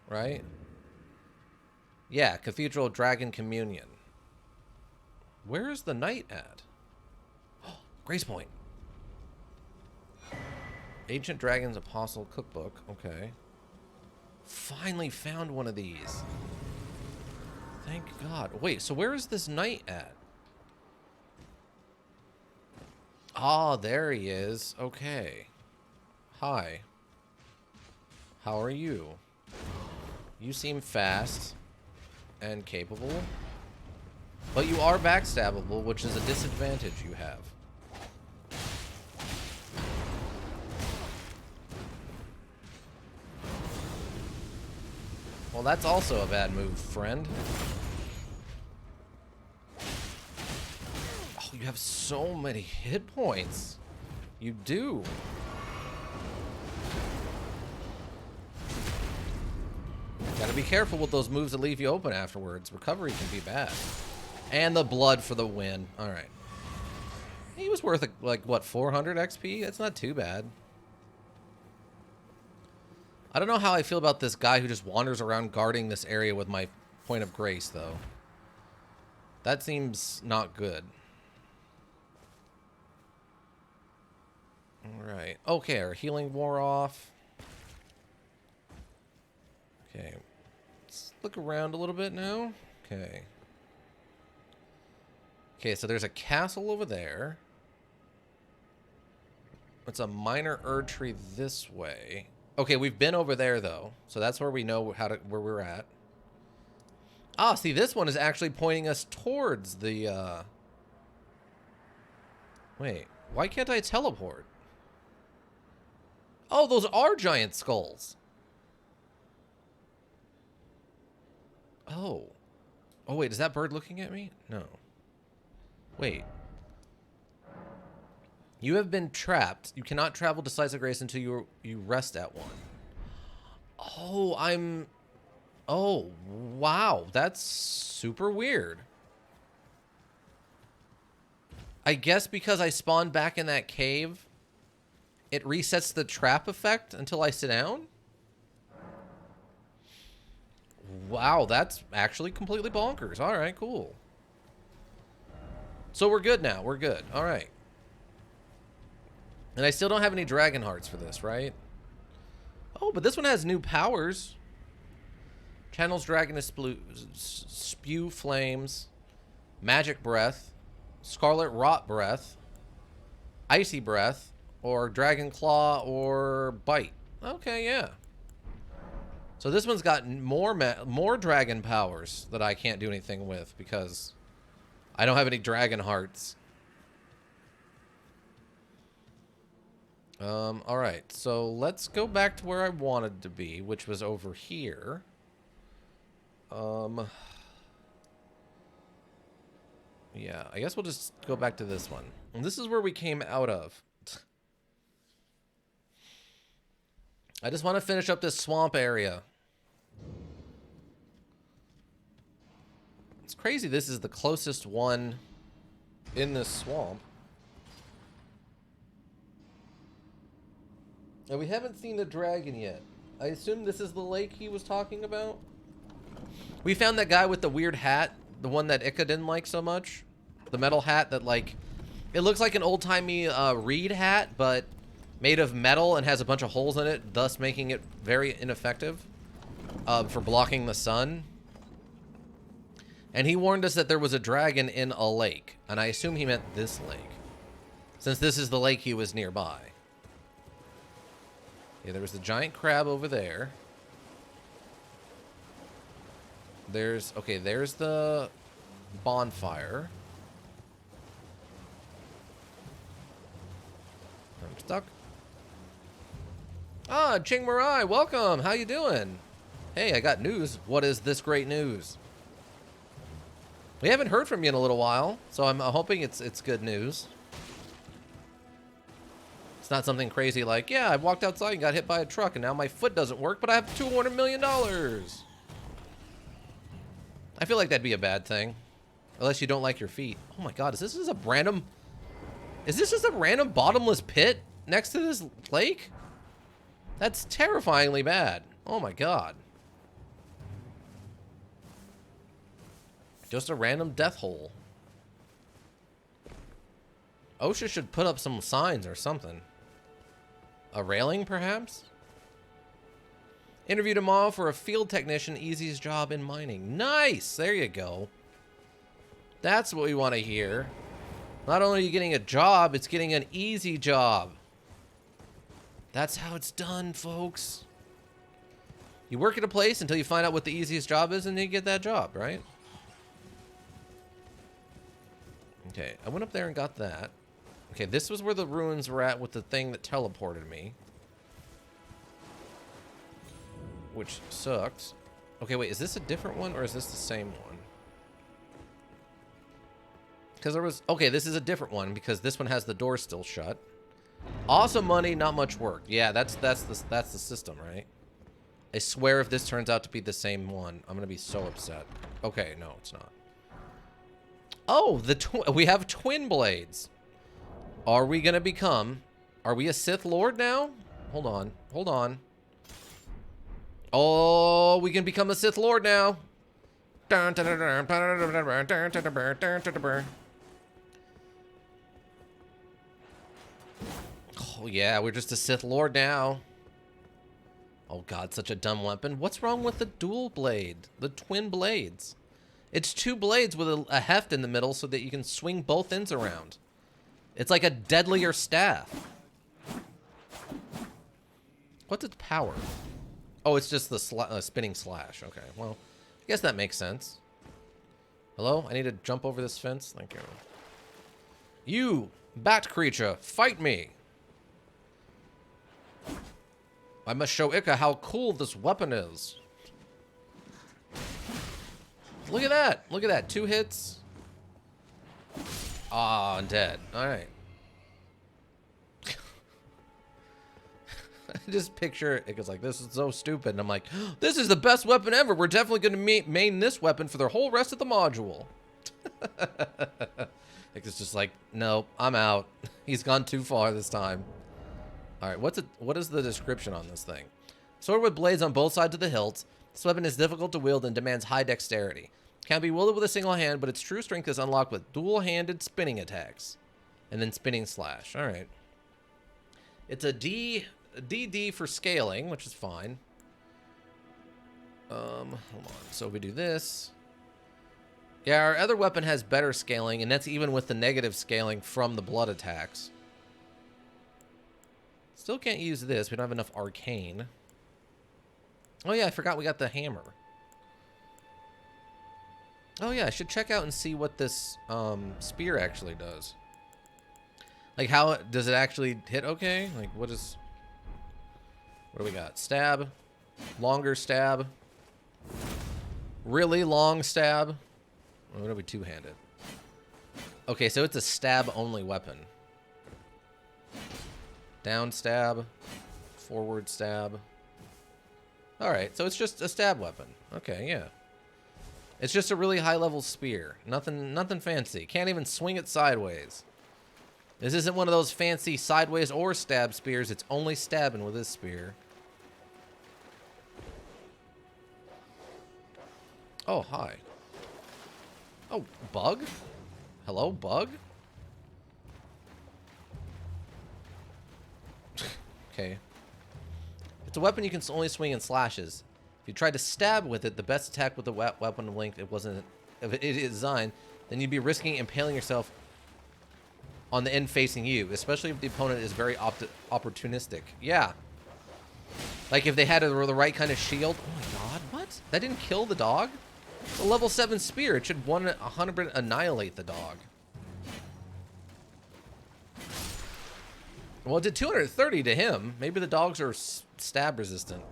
right? Yeah, Cathedral Dragon Communion. Where is the knight at? Oh, Grace Point. Ancient Dragon's Apostle Cookbook. Okay. Finally found one of these. Thank God. Wait, so where is this knight at? Ah, there he is. Okay. Hi. How are you? You seem fast and capable, but you are backstabbable, which is a disadvantage you have. Well, that's also a bad move, friend. Oh, you have so many hit points. You do. Gotta be careful with those moves that leave you open afterwards. Recovery can be bad. And the blood for the win. Alright. He was worth, like, what, 400 XP? That's not too bad. I don't know how I feel about this guy who just wanders around guarding this area with my point of grace, though. That seems not good. Alright. Okay, our healing wore off. Okay. Let's look around a little bit now. Okay. Okay, so there's a castle over there. It's a minor Erd tree this way. Okay, we've been over there though, so that's where we know where we're at. Ah, see, this one is actually pointing us towards the. Wait, why can't I teleport? Oh, those are giant skulls. Oh. Oh, wait, is that bird looking at me? No. Wait. You have been trapped. You cannot travel to Sites of Grace until you rest at one. Oh, Oh, wow. That's super weird. I guess because I spawned back in that cave, it resets the trap effect until I sit down? Wow, that's actually completely bonkers. All right, cool. So we're good now. We're good. All right. And I still don't have any dragon hearts for this, right? Oh, but this one has new powers. Channels dragon to spew flames, magic breath, scarlet rot breath, icy breath, or dragon claw or bite. Okay, yeah. So this one's got more dragon powers that I can't do anything with because I don't have any dragon hearts. All right, so let's go back to where I wanted to be, which was over here. Yeah, I guess we'll just go back to this one. And this is where we came out of. I just want to finish up this swamp area. It's crazy this is the closest one in this swamp. And we haven't seen the dragon yet. I assume this is the lake he was talking about. We found that guy with the weird hat, the one that Ika didn't like so much. The metal hat that, like, it looks like an old-timey reed hat, but made of metal and has a bunch of holes in it, thus making it very ineffective for blocking the sun. And he warned us that there was a dragon in a lake, and I assume he meant this lake, since this is the lake he was nearby. Yeah, there was the giant crab over there. There's the bonfire. I'm stuck. Ah, Ching Marai, welcome. How you doing? Hey, I got news. What is this great news? We haven't heard from you in a little while, so I'm hoping it's good news. It's not something crazy like, yeah, I walked outside and got hit by a truck and now my foot doesn't work, but I have $200 million. I feel like that'd be a bad thing. Unless you don't like your feet. Oh my god, is this just a random bottomless pit next to this lake? That's terrifyingly bad. Oh my god. Just a random death hole. OSHA should put up some signs or something. A railing, perhaps? Interview tomorrow for a field technician, easiest job in mining. Nice! There you go. That's what we want to hear. Not only are you getting a job, it's getting an easy job. That's how it's done, folks. You work at a place until you find out what the easiest job is, and then you get that job, right? Okay, I went up there and got that. Okay, this was where the ruins were at with the thing that teleported me. Which sucks. Okay, wait, is this a different one or is this the same one? Because there was... Okay, this is a different one because this one has the door still shut. Awesome money, not much work. Yeah, that's the system, right? I swear if this turns out to be the same one, I'm going to be so upset. Okay, no, it's not. Oh, we have twin blades. Are we gonna become... Are we a Sith Lord now? Hold on. Hold on. Oh, we can become a Sith Lord now. Oh, yeah, we're just a Sith Lord now. Oh, God, such a dumb weapon. What's wrong with the dual blade? The twin blades? It's two blades with a heft in the middle so that you can swing both ends around. It's like a deadlier staff. What's its power? Oh, it's just the spinning slash. Okay, well, I guess that makes sense. Hello? I need to jump over this fence. Thank you. You, bat creature, fight me! I must show Ika how cool this weapon is. Look at that! Look at that. 2 hits. Ah, I'm dead. Alright. I just picture Ika's like, this is so stupid. And I'm like, this is the best weapon ever. We're definitely going to main this weapon for the whole rest of the module. Ika's just like, nope, I'm out. He's gone too far this time. Alright, what is the description on this thing? Sword with blades on both sides of the hilt. This weapon is difficult to wield and demands high dexterity. Can be wielded with a single hand, but its true strength is unlocked with dual-handed spinning attacks. And then spinning slash. Alright. It's a DD for scaling, which is fine. Hold on. So we do this. Yeah, our other weapon has better scaling, and that's even with the negative scaling from the blood attacks. Still can't use this. We don't have enough arcane. Oh yeah, I forgot we got the hammer. Oh yeah, I should check out and see what this spear actually does. Like how does it actually hit okay? Like what do we got? Stab, longer stab, really long stab. What are we two-handed? Okay, so it's a stab only weapon. Down stab, forward stab. Alright, so it's just a stab weapon. Okay, yeah. It's just a really high-level spear. Nothing fancy. Can't even swing it sideways. This isn't one of those fancy sideways or stab spears. It's only stabbing with this spear. Oh, hi. Oh, bug? Hello, bug? Okay. It's a weapon you can only swing in slashes. If you tried to stab with it, the best attack with the weapon of length, if it is designed, then you'd be risking impaling yourself on the end facing you, especially if the opponent is very opportunistic. Yeah. Like if they had the right kind of shield. Oh my god, what? That didn't kill the dog? It's a level 7 spear. It should 100% annihilate the dog. Well, it did 230 to him. Maybe the dogs are stab resistant.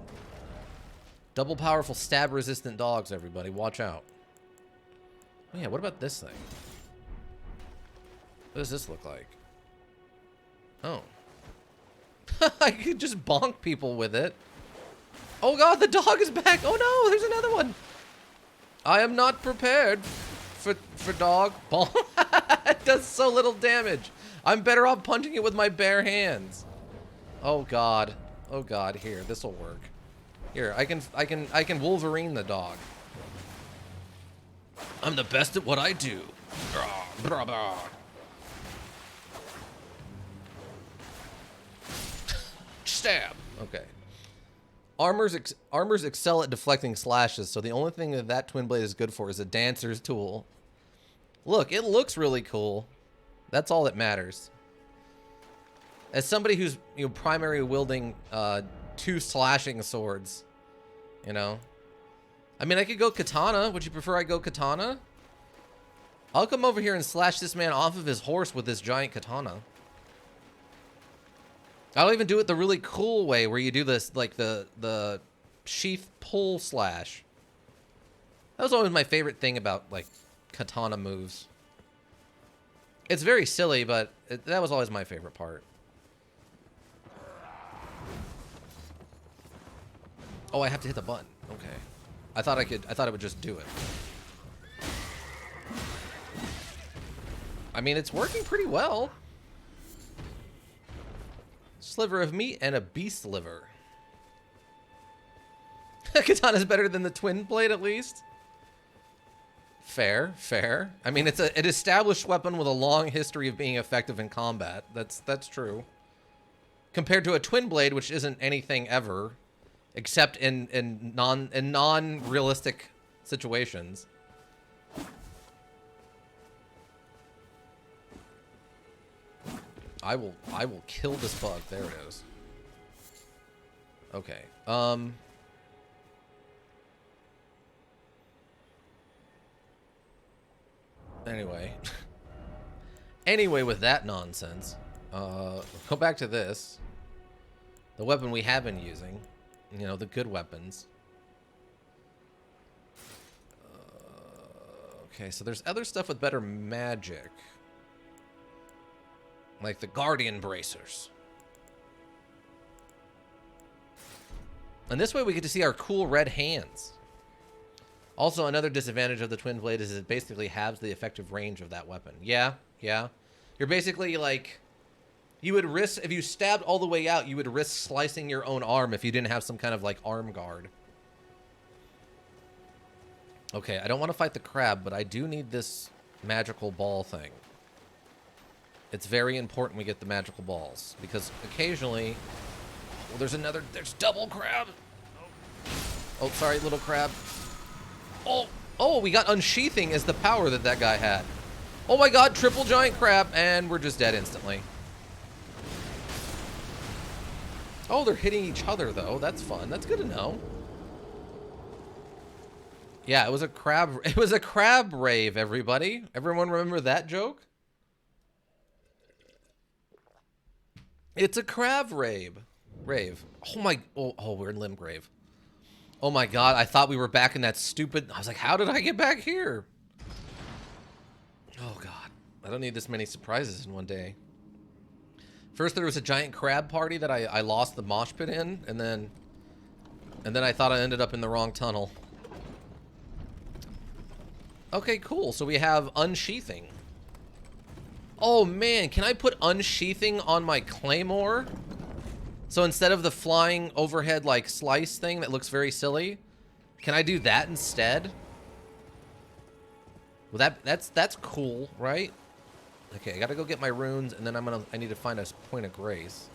Double powerful stab resistant dogs, everybody. Watch out. Oh yeah, what about this thing? What does this look like? Oh. I could just bonk people with it. Oh god, the dog is back. Oh no, there's another one. I am not prepared for dog. It does so little damage. I'm better off punching it with my bare hands. Oh god. Oh god, here, this'll work. Here, I can Wolverine the dog. I'm the best at what I do. Stab. Okay. Armors excel at deflecting slashes, so the only thing that twin blade is good for is a dancer's tool. Look, it looks really cool. That's all that matters. As somebody who's primary wielding 2 slashing swords, I mean, I could go katana. Would you prefer I go katana? I'll come over here and slash this man off of his horse with this giant katana. I'll even do it the really cool way where you do this, like the sheath pull slash. That was always my favorite thing about, like, katana moves. It's very silly, but that was always my favorite part. Oh, I have to hit the button. Okay. I thought it would just do it. I mean, it's working pretty well. Sliver of meat and a beast liver. Katana's better than the twin blade, at least. Fair, fair. I mean, it's an established weapon with a long history of being effective in combat. That's true. Compared to a twin blade, which isn't anything ever, except in non-realistic situations. I will kill this bug. There it is. Okay. Anyway. Anyway, with that nonsense, go back to this. The weapon we have been using. You know, the good weapons. Okay, so there's other stuff with better magic. Like the Guardian Bracers. And this way we get to see our cool red hands. Also, another disadvantage of the Twin Blade is it basically halves the effective range of that weapon. Yeah. You're basically like... You would risk... If you stabbed all the way out, you would risk slicing your own arm if you didn't have some kind of, like, arm guard. Okay, I don't want to fight the crab, but I do need this magical ball thing. It's very important we get the magical balls, because occasionally... Well, there's double crab! Oh, sorry, little crab. Oh, we got unsheathing as the power that guy had. Oh my god, triple giant crab, and we're just dead instantly. Oh, they're hitting each other, though. That's fun. That's good to know. Yeah, it was a crab rave, everybody. Everyone remember that joke? It's a crab rave. Oh, we're in Limgrave. Oh my god, I thought we were back in that stupid... I was like, how did I get back here? Oh god, I don't need this many surprises in one day. First there was a giant crab party that I lost the mosh pit in, and then I thought I ended up in the wrong tunnel. Okay, cool, so we have unsheathing. Oh man, can I put unsheathing on my claymore? So instead of the flying overhead like slice thing that looks very silly, can I do that instead? Well, that's cool, right? Okay, I gotta go get my runes, and then I need to find a point of grace.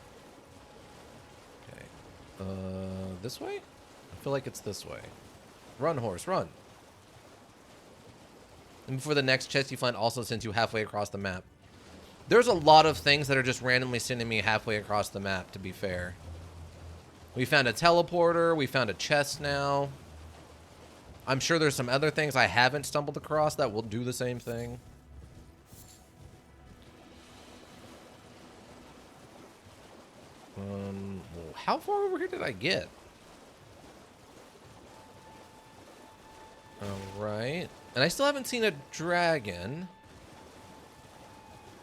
Okay, this way? I feel like it's this way. Run, horse, run. And before the next chest you find also sends you halfway across the map. There's a lot of things that are just randomly sending me halfway across the map, to be fair. We found a teleporter. We found a chest now. I'm sure there's some other things I haven't stumbled across that will do the same thing. Well, how far over here did I get? Alright. And I still haven't seen a dragon.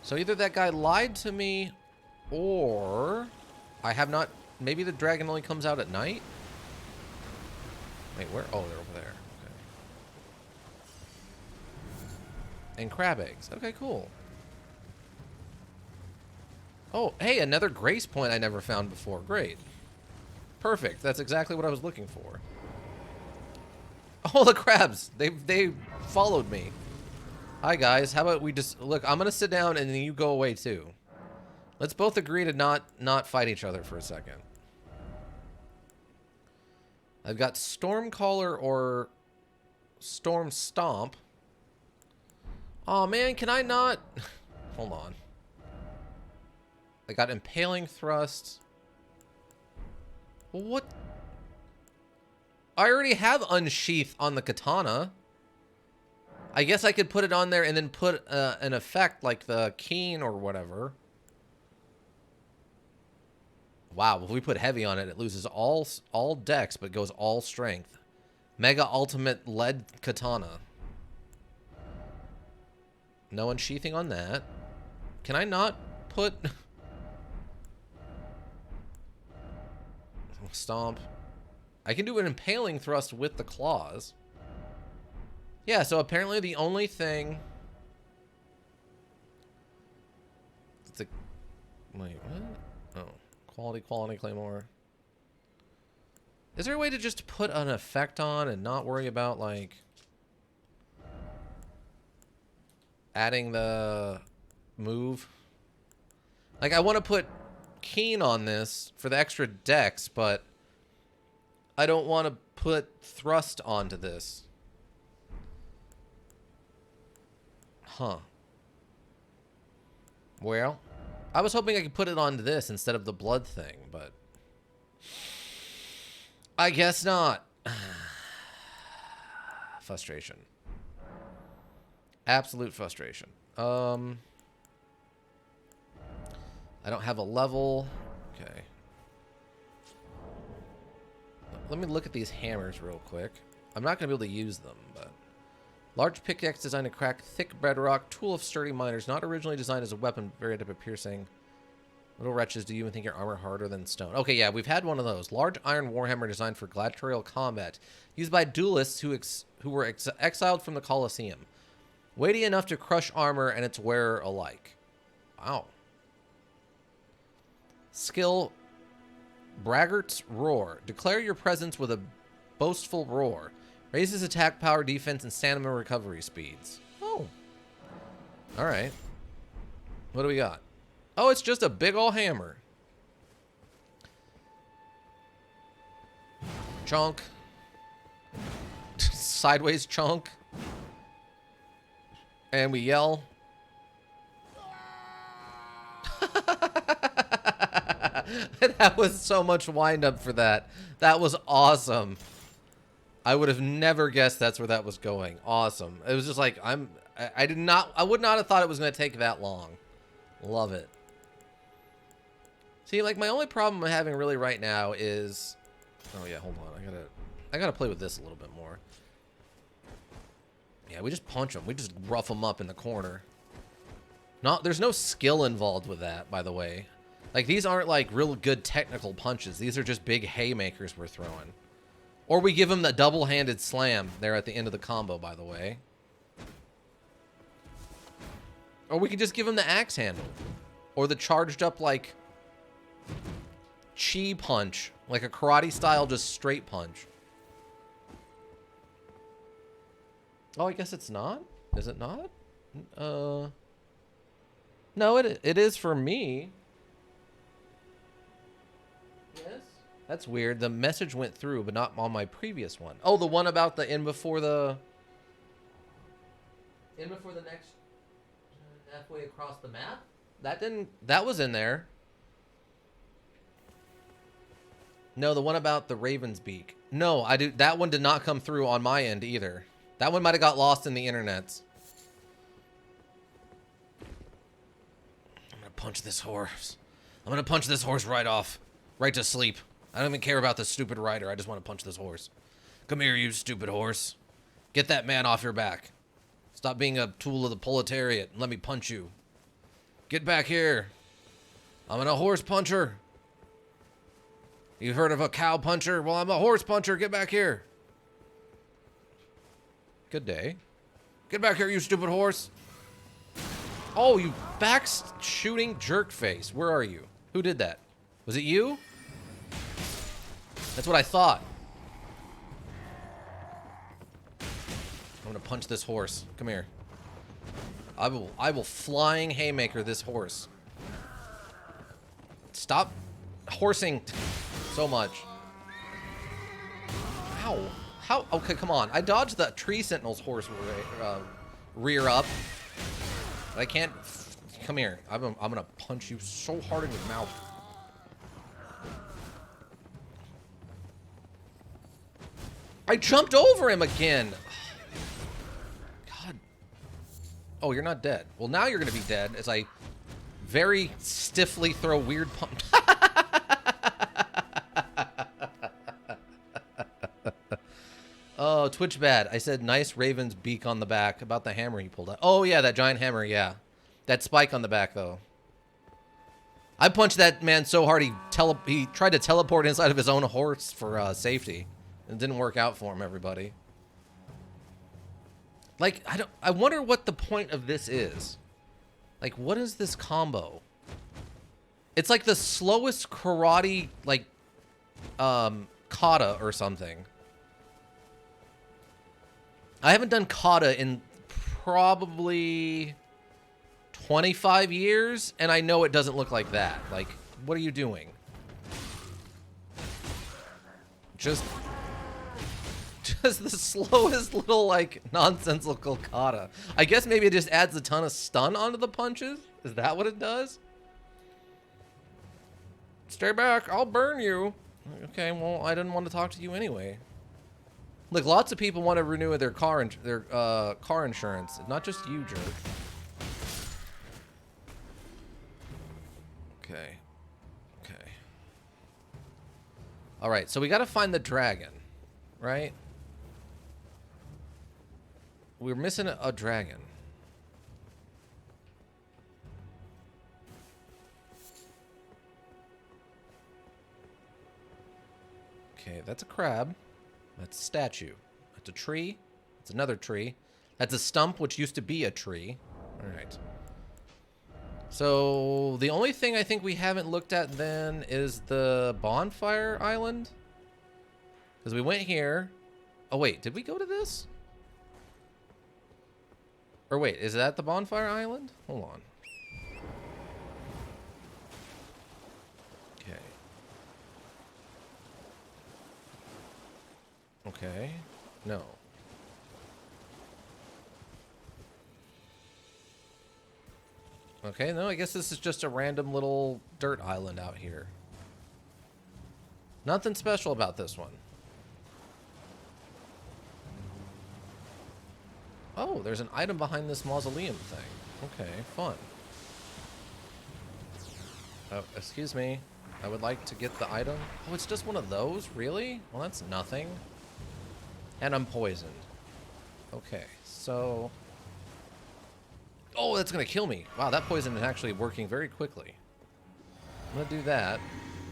So either that guy lied to me, or I have not... Maybe the dragon only comes out at night? Wait, where? Oh, they're over there. Okay. And crab eggs. Okay, cool. Oh, hey, another grace point I never found before. Great. Perfect. That's exactly what I was looking for. Oh, the crabs. They followed me. Hi, guys. How about we just... Look, I'm going to sit down and then you go away, too. Let's both agree to not fight each other for a second. I've got Stormcaller or Storm Stomp. Oh man, can I not? Hold on. I got Impaling Thrust. What? I already have Unsheath on the katana. I guess I could put it on there and then put an effect like the Keen or whatever. Wow, if we put heavy on it, it loses all dex, but goes all strength. Mega Ultimate Lead Katana. No unsheathing on that. Can I not put... Stomp. I can do an Impaling Thrust with the claws. Yeah, so apparently the only thing... It's a... Wait, what? Oh. Quality Claymore. Is there a way to just put an effect on and not worry about, like... adding the move? Like, I want to put Keen on this for the extra dex, but I don't want to put Thrust onto this. Huh. Well, I was hoping I could put it onto this instead of the blood thing, but... I guess not. Frustration. Absolute frustration. I don't have a level. Okay. Let me look at these hammers real quick. I'm not going to be able to use them, but... Large pickaxe designed to crack thick bedrock. Tool of sturdy miners. Not originally designed as a weapon. Very adept at piercing. Little wretches, do you even think your armor harder than stone? Okay, yeah, we've had one of those. Large iron warhammer designed for gladiatorial combat. Used by duelists who were exiled from the Colosseum. Weighty enough to crush armor and its wearer alike. Wow. Skill... Braggart's Roar. Declare your presence with a boastful roar. Raises attack power, defense, and stamina recovery speeds. Oh. Alright. What do we got? Oh, it's just a big ol' hammer. Chunk. Sideways chunk. And we yell. That was so much wind up for that. That was awesome. I would have never guessed that's where that was going. Awesome. It was just like I would not have thought it was going to take that long. Love it. See, like my only problem I'm having really right now is, oh yeah, hold on. I gotta play with this a little bit more. Yeah, we just punch them. We just rough them up in the corner. There's no skill involved with that, by the way. Like, these aren't, like, real good technical punches. These are just big haymakers we're throwing. Or we give them the double-handed slam there at the end of the combo, by the way. Or we can just give them the axe handle. Or the charged up, like, chi punch. Like a karate-style, just straight punch. Oh, I guess it's not? Is it not? No, it is for me. Yes. That's weird. The message went through, but not on my previous one. Oh, the one about the in before the next halfway across the map? That was in there. No, the one about the Raven's Beak. No, that one did not come through on my end either. That one might have got lost in the internets. I'm gonna punch this horse. I'm gonna punch this horse right off. Right to sleep. I don't even care about the stupid rider. I just want to punch this horse. Come here, you stupid horse. Get that man off your back. Stop being a tool of the proletariat and let me punch you. Get back here. I'm a horse puncher. You've heard of a cow puncher? Well, I'm a horse puncher. Get back here. Good day. Get back here, you stupid horse. Oh, you back-shooting jerk face. Where are you? Who did that? Was it you? That's what I thought. I'm gonna punch this horse. Come here. I will flying haymaker this horse. Stop horsing so much. Ow. How? Okay, come on. I dodged the tree sentinel's horse rear up. But I can't. Come here. I'm gonna punch you so hard in your mouth. I jumped over him again. God. Oh, you're not dead. Well, now you're gonna be dead as I very stiffly throw weird punch. Oh, Twitch bad. I said nice Raven's beak on the back about the hammer he pulled out. Oh, yeah, that giant hammer, yeah. That spike on the back, though. I punched that man so hard he tried to teleport inside of his own horse for safety. It didn't work out for him, everybody. Like, I wonder what the point of this is. Like, what is this combo? It's like the slowest karate, like, kata or something. I haven't done kata in probably 25 years, and I know it doesn't look like that. Like, what are you doing? Just the slowest little, like, nonsensical kata. I guess maybe it just adds a ton of stun onto the punches? Is that what it does? Stay back, I'll burn you. Okay, well, I didn't want to talk to you anyway. Look, lots of people want to renew their car insurance. Not just you, jerk. Okay. Okay. All right, so we got to find the dragon, right? We're missing a dragon. Okay, that's a crab. That's a statue. That's a tree. That's another tree. That's a stump, which used to be a tree. All right. So the only thing I think we haven't looked at then is the Bonfire Island. Because we went here. Oh, wait. Did we go to this? Or wait, is that the Bonfire Island? Hold on. Okay. Okay. No. Okay, no, I guess this is just a random little dirt island out here. Nothing special about this one. Oh, there's an item behind this mausoleum thing. Okay, fun. Oh, excuse me. I would like to get the item. Oh, it's just one of those? Really? Well, that's nothing. And I'm poisoned. Okay, so... Oh, that's gonna kill me. Wow, that poison is actually working very quickly. I'm gonna do that,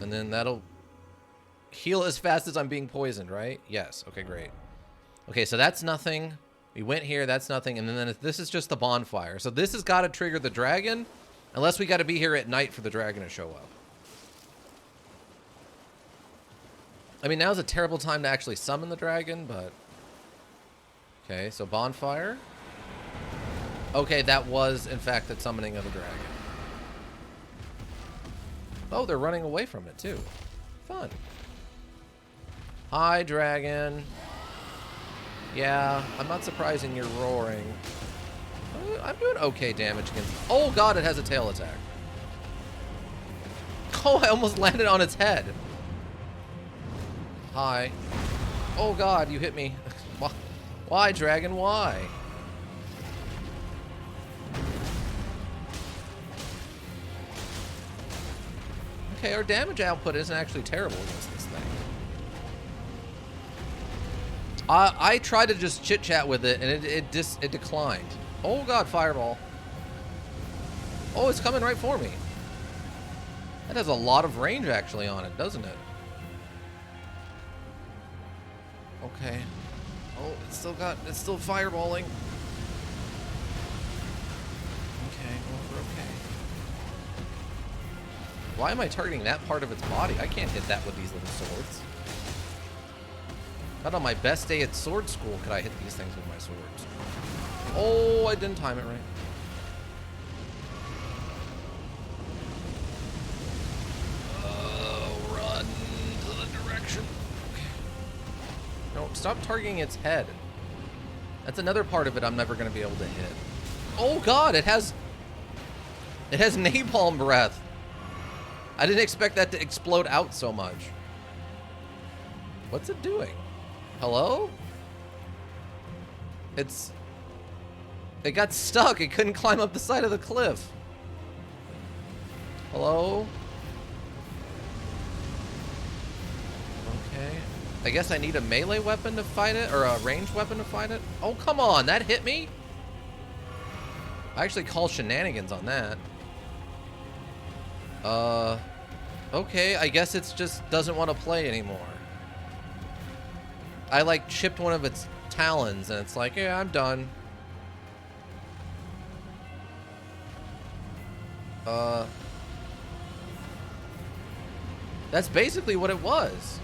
and then that'll heal as fast as I'm being poisoned, right? Yes, okay, great. Okay, so that's nothing. We went here, that's nothing, and then this is just the bonfire. So this has got to trigger the dragon, unless we got to be here at night for the dragon to show up. I mean, now's a terrible time to actually summon the dragon, but... Okay, so bonfire. Okay, that was, in fact, the summoning of the dragon. Oh, they're running away from it, too. Fun. Hi, dragon. Yeah, I'm not surprised in your roaring. I'm doing okay damage against... Oh, God, it has a tail attack. Oh, I almost landed on its head. Hi. Oh, God, you hit me. Why, dragon, why? Okay, our damage output isn't actually terrible against this thing. I tried to just chit-chat with it, and it declined. Oh, God, fireball. Oh, it's coming right for me. That has a lot of range, actually, on it, doesn't it? Okay. Oh, it's still fireballing. Okay, well, we're okay. Why am I targeting that part of its body? I can't hit that with these little swords. Not on my best day at sword school could I hit these things with my swords. Oh, I didn't time it right. Run to the direction. Okay. No, stop targeting its head. That's another part of it I'm never going to be able to hit. Oh, God, it has napalm breath. I didn't expect that to explode out so much. What's it doing? Hello? It got stuck. It couldn't climb up the side of the cliff. Hello? Okay. I guess I need a melee weapon to fight it, or a ranged weapon to fight it. Oh, come on. That hit me? I actually call shenanigans on that. Okay, I guess it just doesn't want to play anymore. I, like, chipped one of its talons, and it's like, yeah, I'm done. That's basically what it was.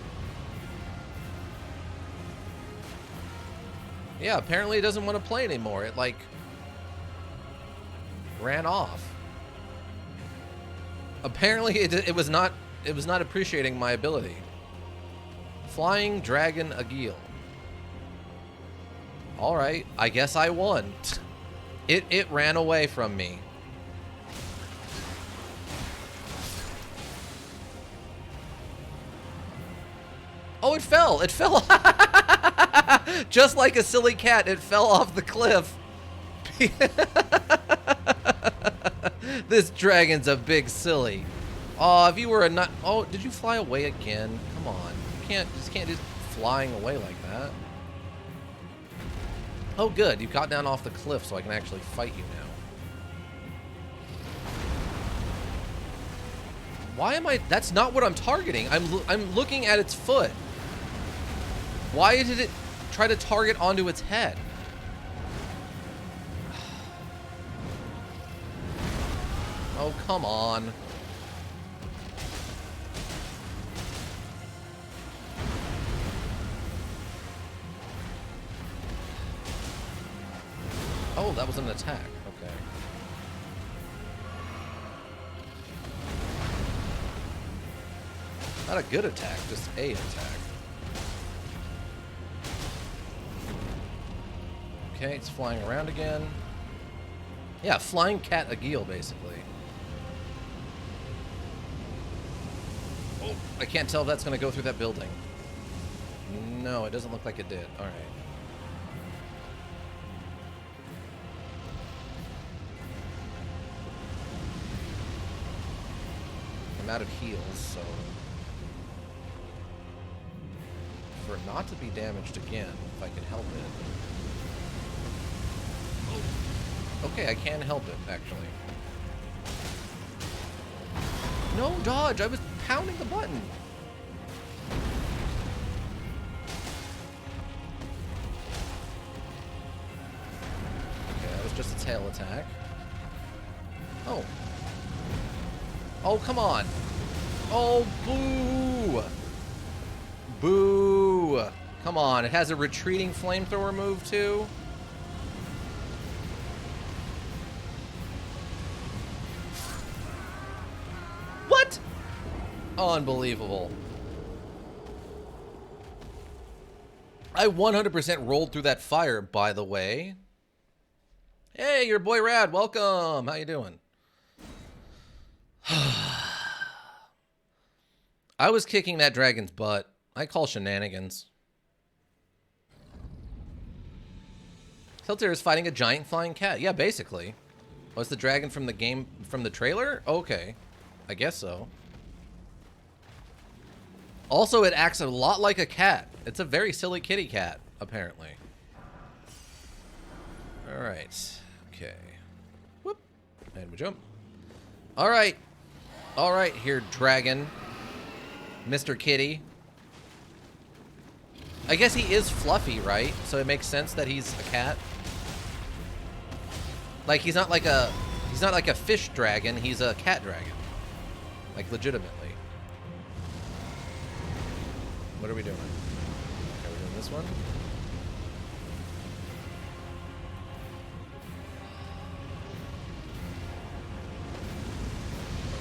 Yeah, apparently it doesn't want to play anymore. It, like, ran off. Apparently it was not appreciating my ability. Flying Dragon Agil. Alright, I guess I won. It ran away from me. Oh, it fell. It fell. Just like a silly cat, it fell off the cliff. This dragon's a big silly. Oh, if you were a nut. Oh, did you fly away again? Come on. You can't just flying away like that. Oh, good. You got down off the cliff, so I can actually fight you now. Why am I? That's not what I'm targeting. I'm looking at its foot. Why did it try to target onto its head? Oh, come on. Oh, that was an attack. Okay. Not a good attack, just a attack. Okay, it's flying around again. Yeah, flying cat agile, basically. Oh, I can't tell if that's going to go through that building. No, it doesn't look like it did. All right. I'm out of heals, so... for it not to be damaged again, if I can help it. Oh. Okay, I can help it, actually. No, dodge! I was pounding the button! Okay, that was just a tail attack. Oh. Oh, come on! Oh, boo! Boo! Come on, it has a retreating flamethrower move, too? What? Unbelievable. I 100% rolled through that fire, by the way. Hey, your boy Rad, welcome! How you doing? I was kicking that dragon's butt. I call shenanigans. Hilter is fighting a giant flying cat. Yeah, basically. Was the dragon from the game, from the trailer? Okay. I guess so. Also, it acts a lot like a cat. It's a very silly kitty cat, apparently. Alright. Okay. Whoop. And we jump. Alright. Alright, here, dragon. Mr. Kitty. I guess he is fluffy, right? So it makes sense that he's a cat. Like, he's not like a fish dragon, he's a cat dragon. Like, legitimately. What are we doing? Okay, we're doing this one.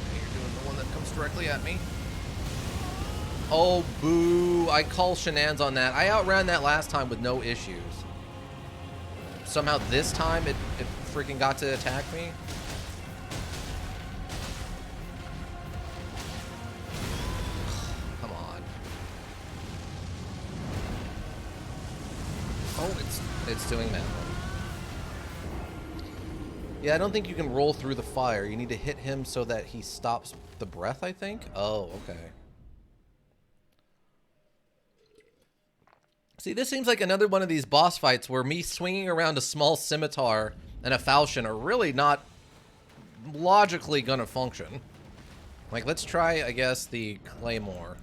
Okay, you're doing the one that comes directly at me. Oh, boo. I call shenanigans on that. I outran that last time with no issues. Somehow this time it freaking got to attack me. Come on. Oh, it's doing that one. Yeah, I don't think you can roll through the fire. You need to hit him so that he stops the breath, I think. Oh, okay. See, this seems like another one of these boss fights where me swinging around a small scimitar and a falchion are really not logically gonna function. Like, let's try, I guess, the claymore.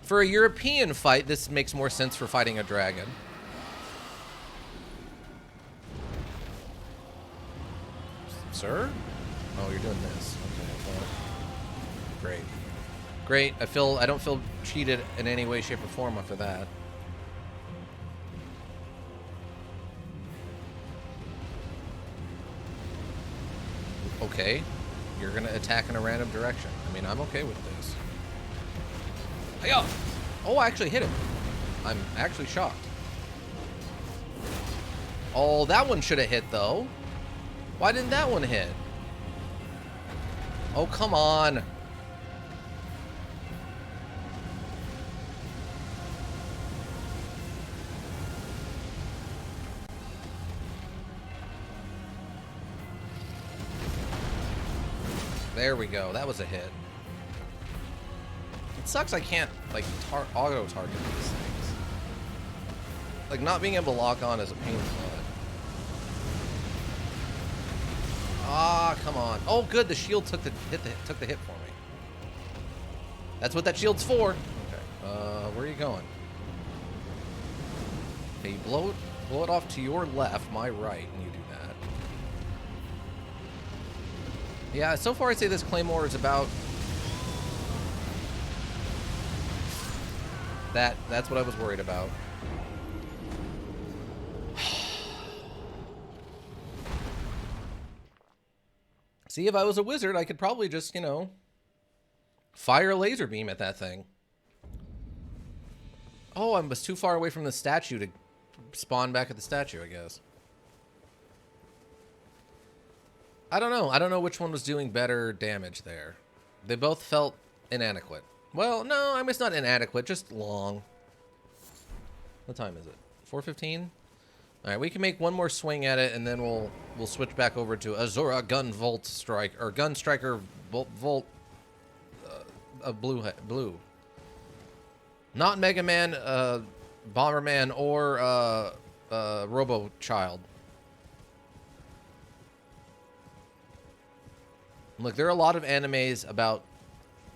For a European fight, this makes more sense for fighting a dragon. Sir? Oh, you're doing this. Okay, well, great. Great. I don't feel cheated in any way, shape, or form after that. Okay. You're gonna attack in a random direction. I mean, I'm okay with this. Hiya! Oh, I actually hit him. I'm actually shocked. Oh, that one should have hit, though. Why didn't that one hit? Oh, come on. There we go. That was a hit. It sucks I can't, like, auto-target these things. Like, not being able to lock on is a pain in the butt. Ah, come on. Oh, good. The shield took the hit for me. That's what that shield's for. Okay. Where are you going? Okay, you blow it off to your left, my right, and you do that. Yeah, so far I'd say this Claymore is about that. That's what I was worried about. See, if I was a wizard, I could probably just, you know, fire a laser beam at that thing. Oh, I was too far away from the statue to spawn back at the statue, I guess. I don't know. I don't know which one was doing better damage there. They both felt inadequate. Well, no, I mean, it's not inadequate, just long. What time is it? 4:15? All right, we can make one more swing at it, and then we'll switch back over to Azura Gun Volt Strike, or Gun Striker Volt blue. Not Mega Man, Bomberman, or Robo Child. Look, there are a lot of animes about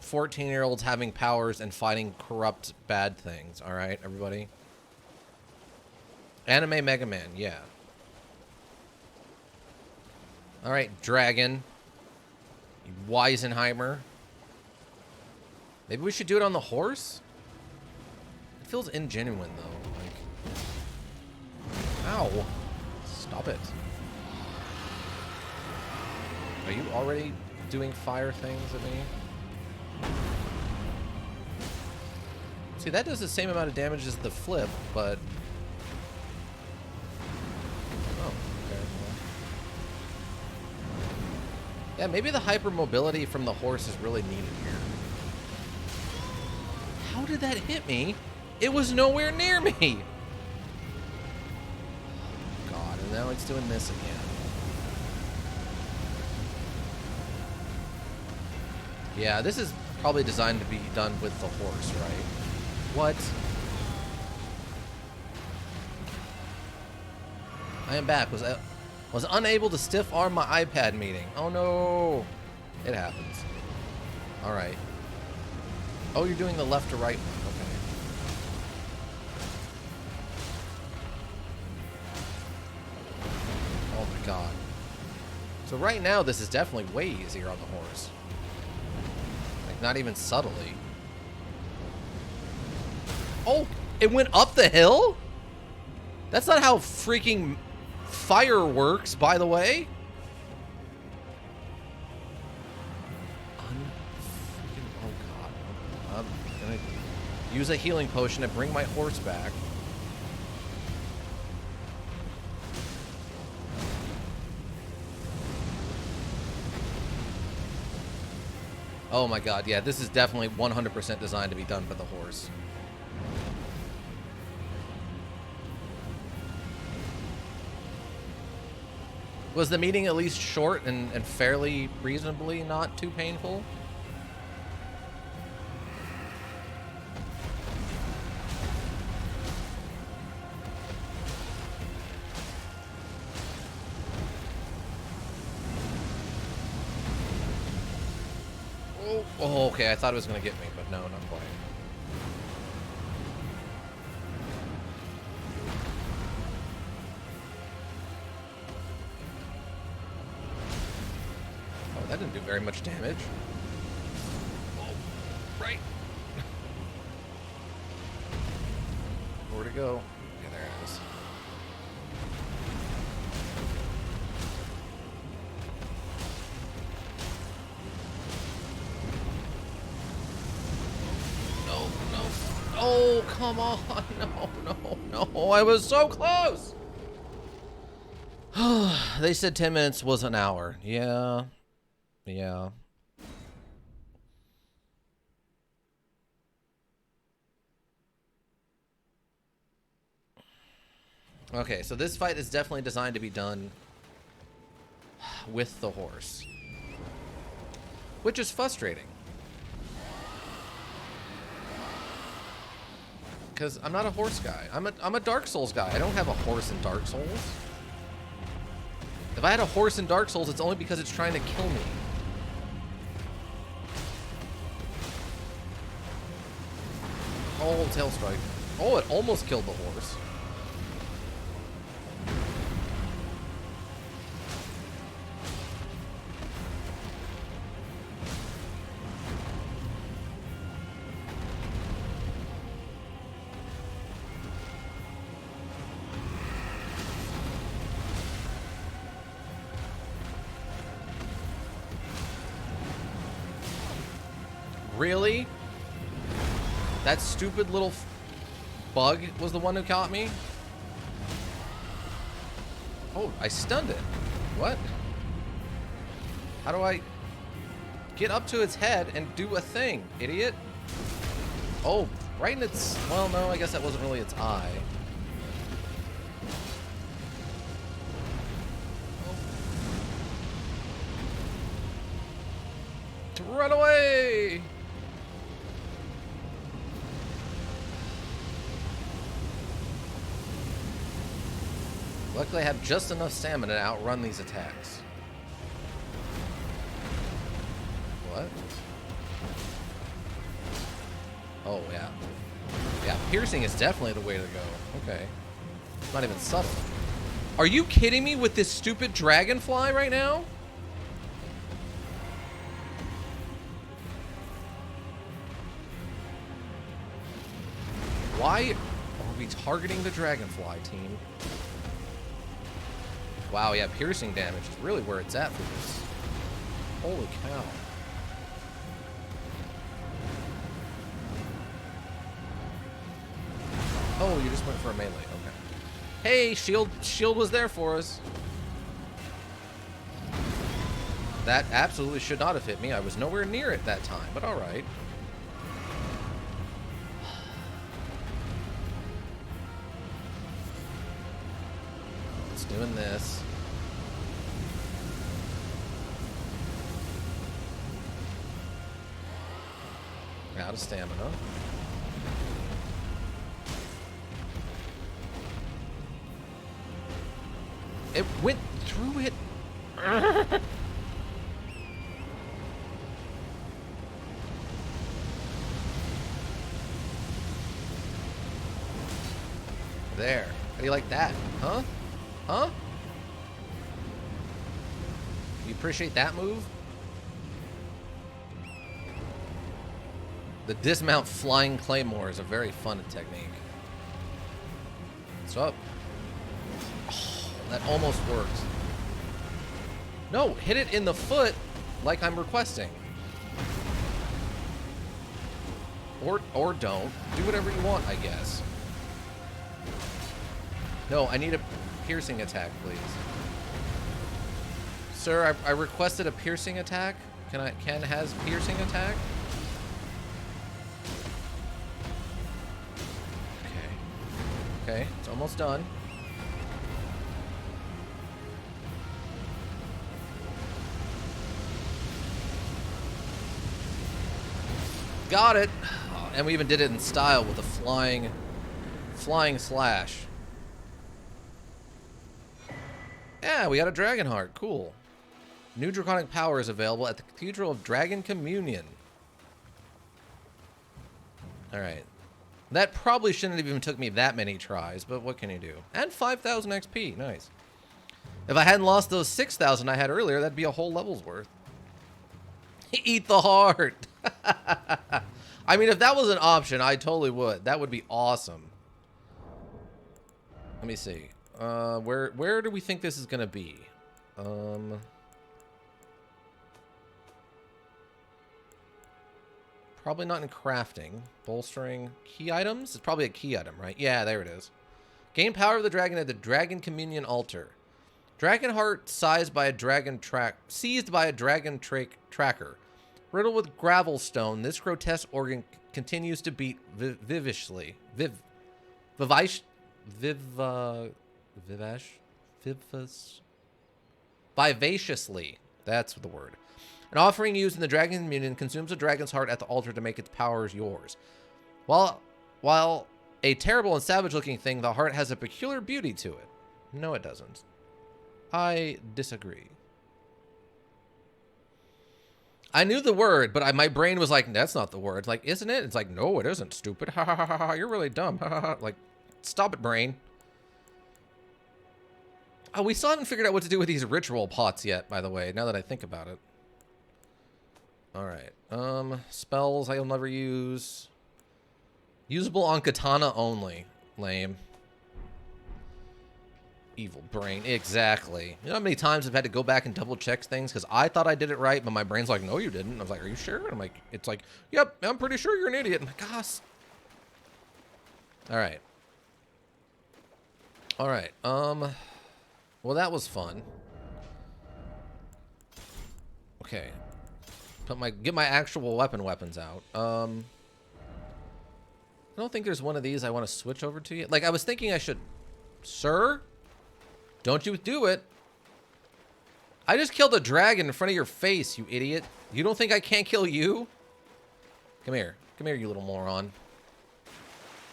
14-year-olds having powers and fighting corrupt bad things. All right, everybody. Anime Mega Man, yeah. All right, Dragon. Weisenheimer. Maybe we should do it on the horse? It feels ingenuine, though. Like, ow. Stop it. Are you already doing fire things at me? See, that does the same amount of damage as the flip, but... Oh, okay. Yeah, maybe the hypermobility from the horse is really needed here. How did that hit me? It was nowhere near me! God, and now it's doing this again. Yeah, this is probably designed to be done with the horse, right? What? I am back. Was unable to stiff arm my iPad meeting. Oh no. It happens. All right. Oh, you're doing the left to right one. Okay. Oh my god. So right now this is definitely way easier on the horse. Like not even subtly. Oh, it went up the hill? That's not how freaking fire works, by the way. Oh god. I'm gonna use a healing potion to bring my horse back. Oh my god, yeah, this is definitely 100% designed to be done for the horse. Was the meeting at least short and fairly reasonably not too painful? Oh, okay, I thought it was going to get me, but no, not quite. That didn't do very much damage. Oh, right. Where'd it go? Yeah, there it is. No, no. Oh, come on. No. I was so close. They said 10 minutes was an hour. Yeah. Yeah. Okay, so this fight is definitely designed to be done with the horse. which is frustrating. Because I'm not a horse guy. I'm a Dark Souls guy. I don't have a horse in Dark Souls. If I had a horse in Dark Souls, it's only because it's trying to kill me. Oh, Tail Strike. Oh, it almost killed the horse. Really? That stupid little bug was the one who caught me? Oh, I stunned it. What? How do I get up to its head and do a thing, idiot? Oh, right in its... Well, no, I guess that wasn't really its eye. Oh. Run away! Luckily, I have just enough stamina to outrun these attacks. What? Oh, yeah. Yeah, piercing is definitely the way to go. Okay. Not even subtle. Are you kidding me with this stupid dragonfly right now? Why are we targeting the dragonfly, team? Wow, yeah, piercing damage is really where it's at for this. Holy cow. Oh, you just went for a melee. Okay. Hey, shield was there for us. That absolutely should not have hit me. I was nowhere near it that time, but all right. It's doing this. Out of stamina. It went through it. There. How do you like that? Huh? Huh? You appreciate that move? The dismount flying claymore is a very fun technique. What's up? Oh, that almost worked. No, hit it in the foot like I'm requesting. Or don't. Do whatever you want, I guess. No, I need a piercing attack, please. Sir, I requested a piercing attack. Ken has piercing attack? Okay, it's almost done. Got it. Oh, and we even did it in style with a flying slash. Yeah, we got a dragon heart. Cool. New draconic power is available at the Cathedral of Dragon Communion. All right. That probably shouldn't have even took me that many tries, but what can you do? And 5,000 XP, nice. If I hadn't lost those 6,000 I had earlier, that'd be a whole level's worth. Eat the heart. I mean, if that was an option, I totally would. That would be awesome. Let me see. Where do we think this is gonna be? Probably not in crafting. Bolstering. Key items? It's probably a key item, right? Yeah, there it is. Gain power of the dragon at the Dragon Communion altar. Dragon heart seized by a dragon tracker. Riddled with gravel stone, this grotesque organ continues to beat vivaciously. Vivaciously. That's the word. An offering used in the dragon communion consumes a dragon's heart at the altar to make its powers yours. While a terrible and savage-looking thing, the heart has a peculiar beauty to it. No, it doesn't. I disagree. I knew the word, but my brain was like, that's not the word. It's like, isn't it? It's like, no, it isn't, stupid. Ha ha ha ha, you're really dumb. Ha ha ha. Like, stop it, brain. Oh, we still haven't figured out what to do with these ritual pots yet, by the way, now that I think about it. Alright. Spells I'll never use. Usable on katana only. Lame. Evil brain. Exactly. You know how many times I've had to go back and double check things because I thought I did it right, but my brain's like, no, you didn't. I was like, are you sure? And I'm like, it's like, yep, I'm pretty sure you're an idiot. I'm like, gosh. Alright. Alright. Well, that was fun. Okay. Get my actual weapons out. I don't think there's one of these I want to switch over to yet. Like, I was thinking I should... Sir? Don't you do it. I just killed a dragon in front of your face, you idiot. You don't think I can't kill you? Come here. Come here, you little moron.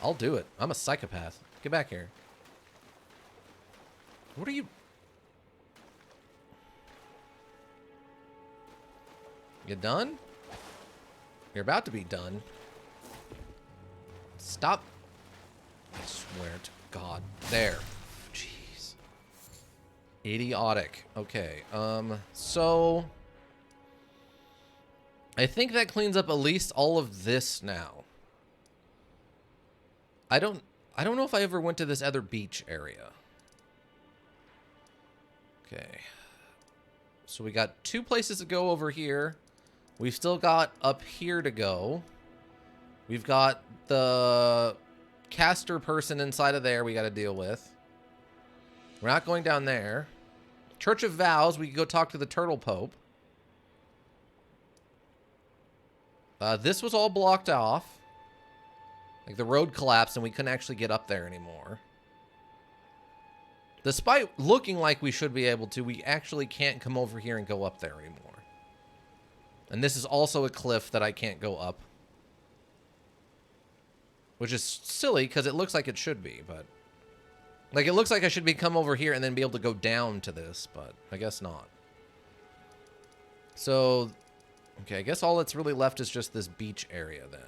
I'll do it. I'm a psychopath. Get back here. What are you... You done? You're about to be done. Stop. I swear to God. There. Jeez. Idiotic. Okay. So I think that cleans up at least all of this now. I don't know if I ever went to this other beach area. Okay. So we got 2 places to go over here. We've still got up here to go. We've got the caster person inside of there we got to deal with. We're not going down there. Church of Vows, we can go talk to the Turtle Pope. This was all blocked off. Like the road collapsed and we couldn't actually get up there anymore. Despite looking like we should be able to, we actually can't come over here and go up there anymore. And this is also a cliff that I can't go up. Which is silly, because it looks like it should be, but... Like, it looks like I should come over here and then be able to go down to this, but I guess not. So, okay, I guess all that's really left is just this beach area, then.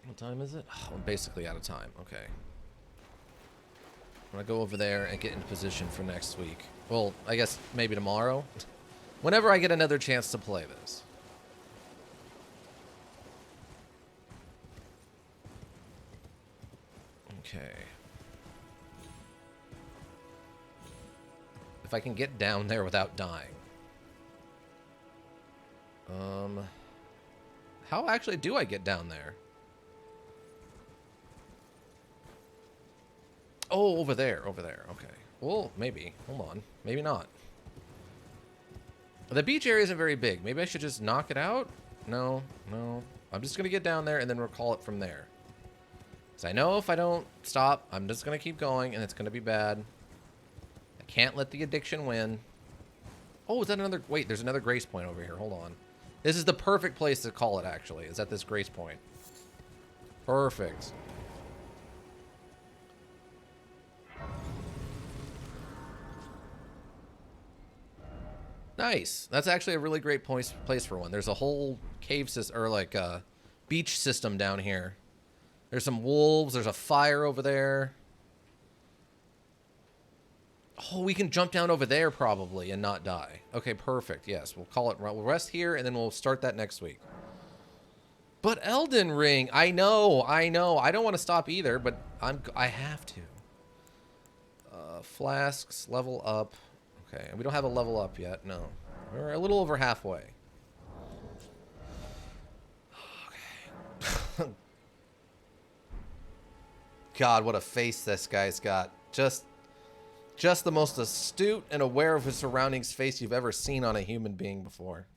What time is it? Oh, I'm basically out of time. Okay. I'm going to go over there and get into position for next week. Well, I guess maybe tomorrow. Whenever I get another chance to play this. Okay. If I can get down there without dying. How actually do I get down there? Oh, over there, okay. Well, maybe. Hold on. Maybe not. The beach area isn't very big. Maybe I should just knock it out? No. I'm just going to get down there and then recall it from there. Because I know if I don't stop, I'm just going to keep going and it's going to be bad. I can't let the addiction win. Oh, is that another... Wait, there's another grace point over here. Hold on. This is the perfect place to call it, actually. Is at this grace point. Perfect. Nice. That's actually a really great place for one. There's a whole cave system, or like a beach system down here. There's some wolves. There's a fire over there. Oh, we can jump down over there probably and not die. Okay, perfect. Yes, we'll call it. We'll rest here and then we'll start that next week. But Elden Ring, I know. I don't want to stop either, but I have to. Flasks, level up. Okay, we don't have a level up yet. No, we're a little over halfway. Okay. God, what a face this guy's got. Just the most astute and aware of his surroundings face you've ever seen on a human being before.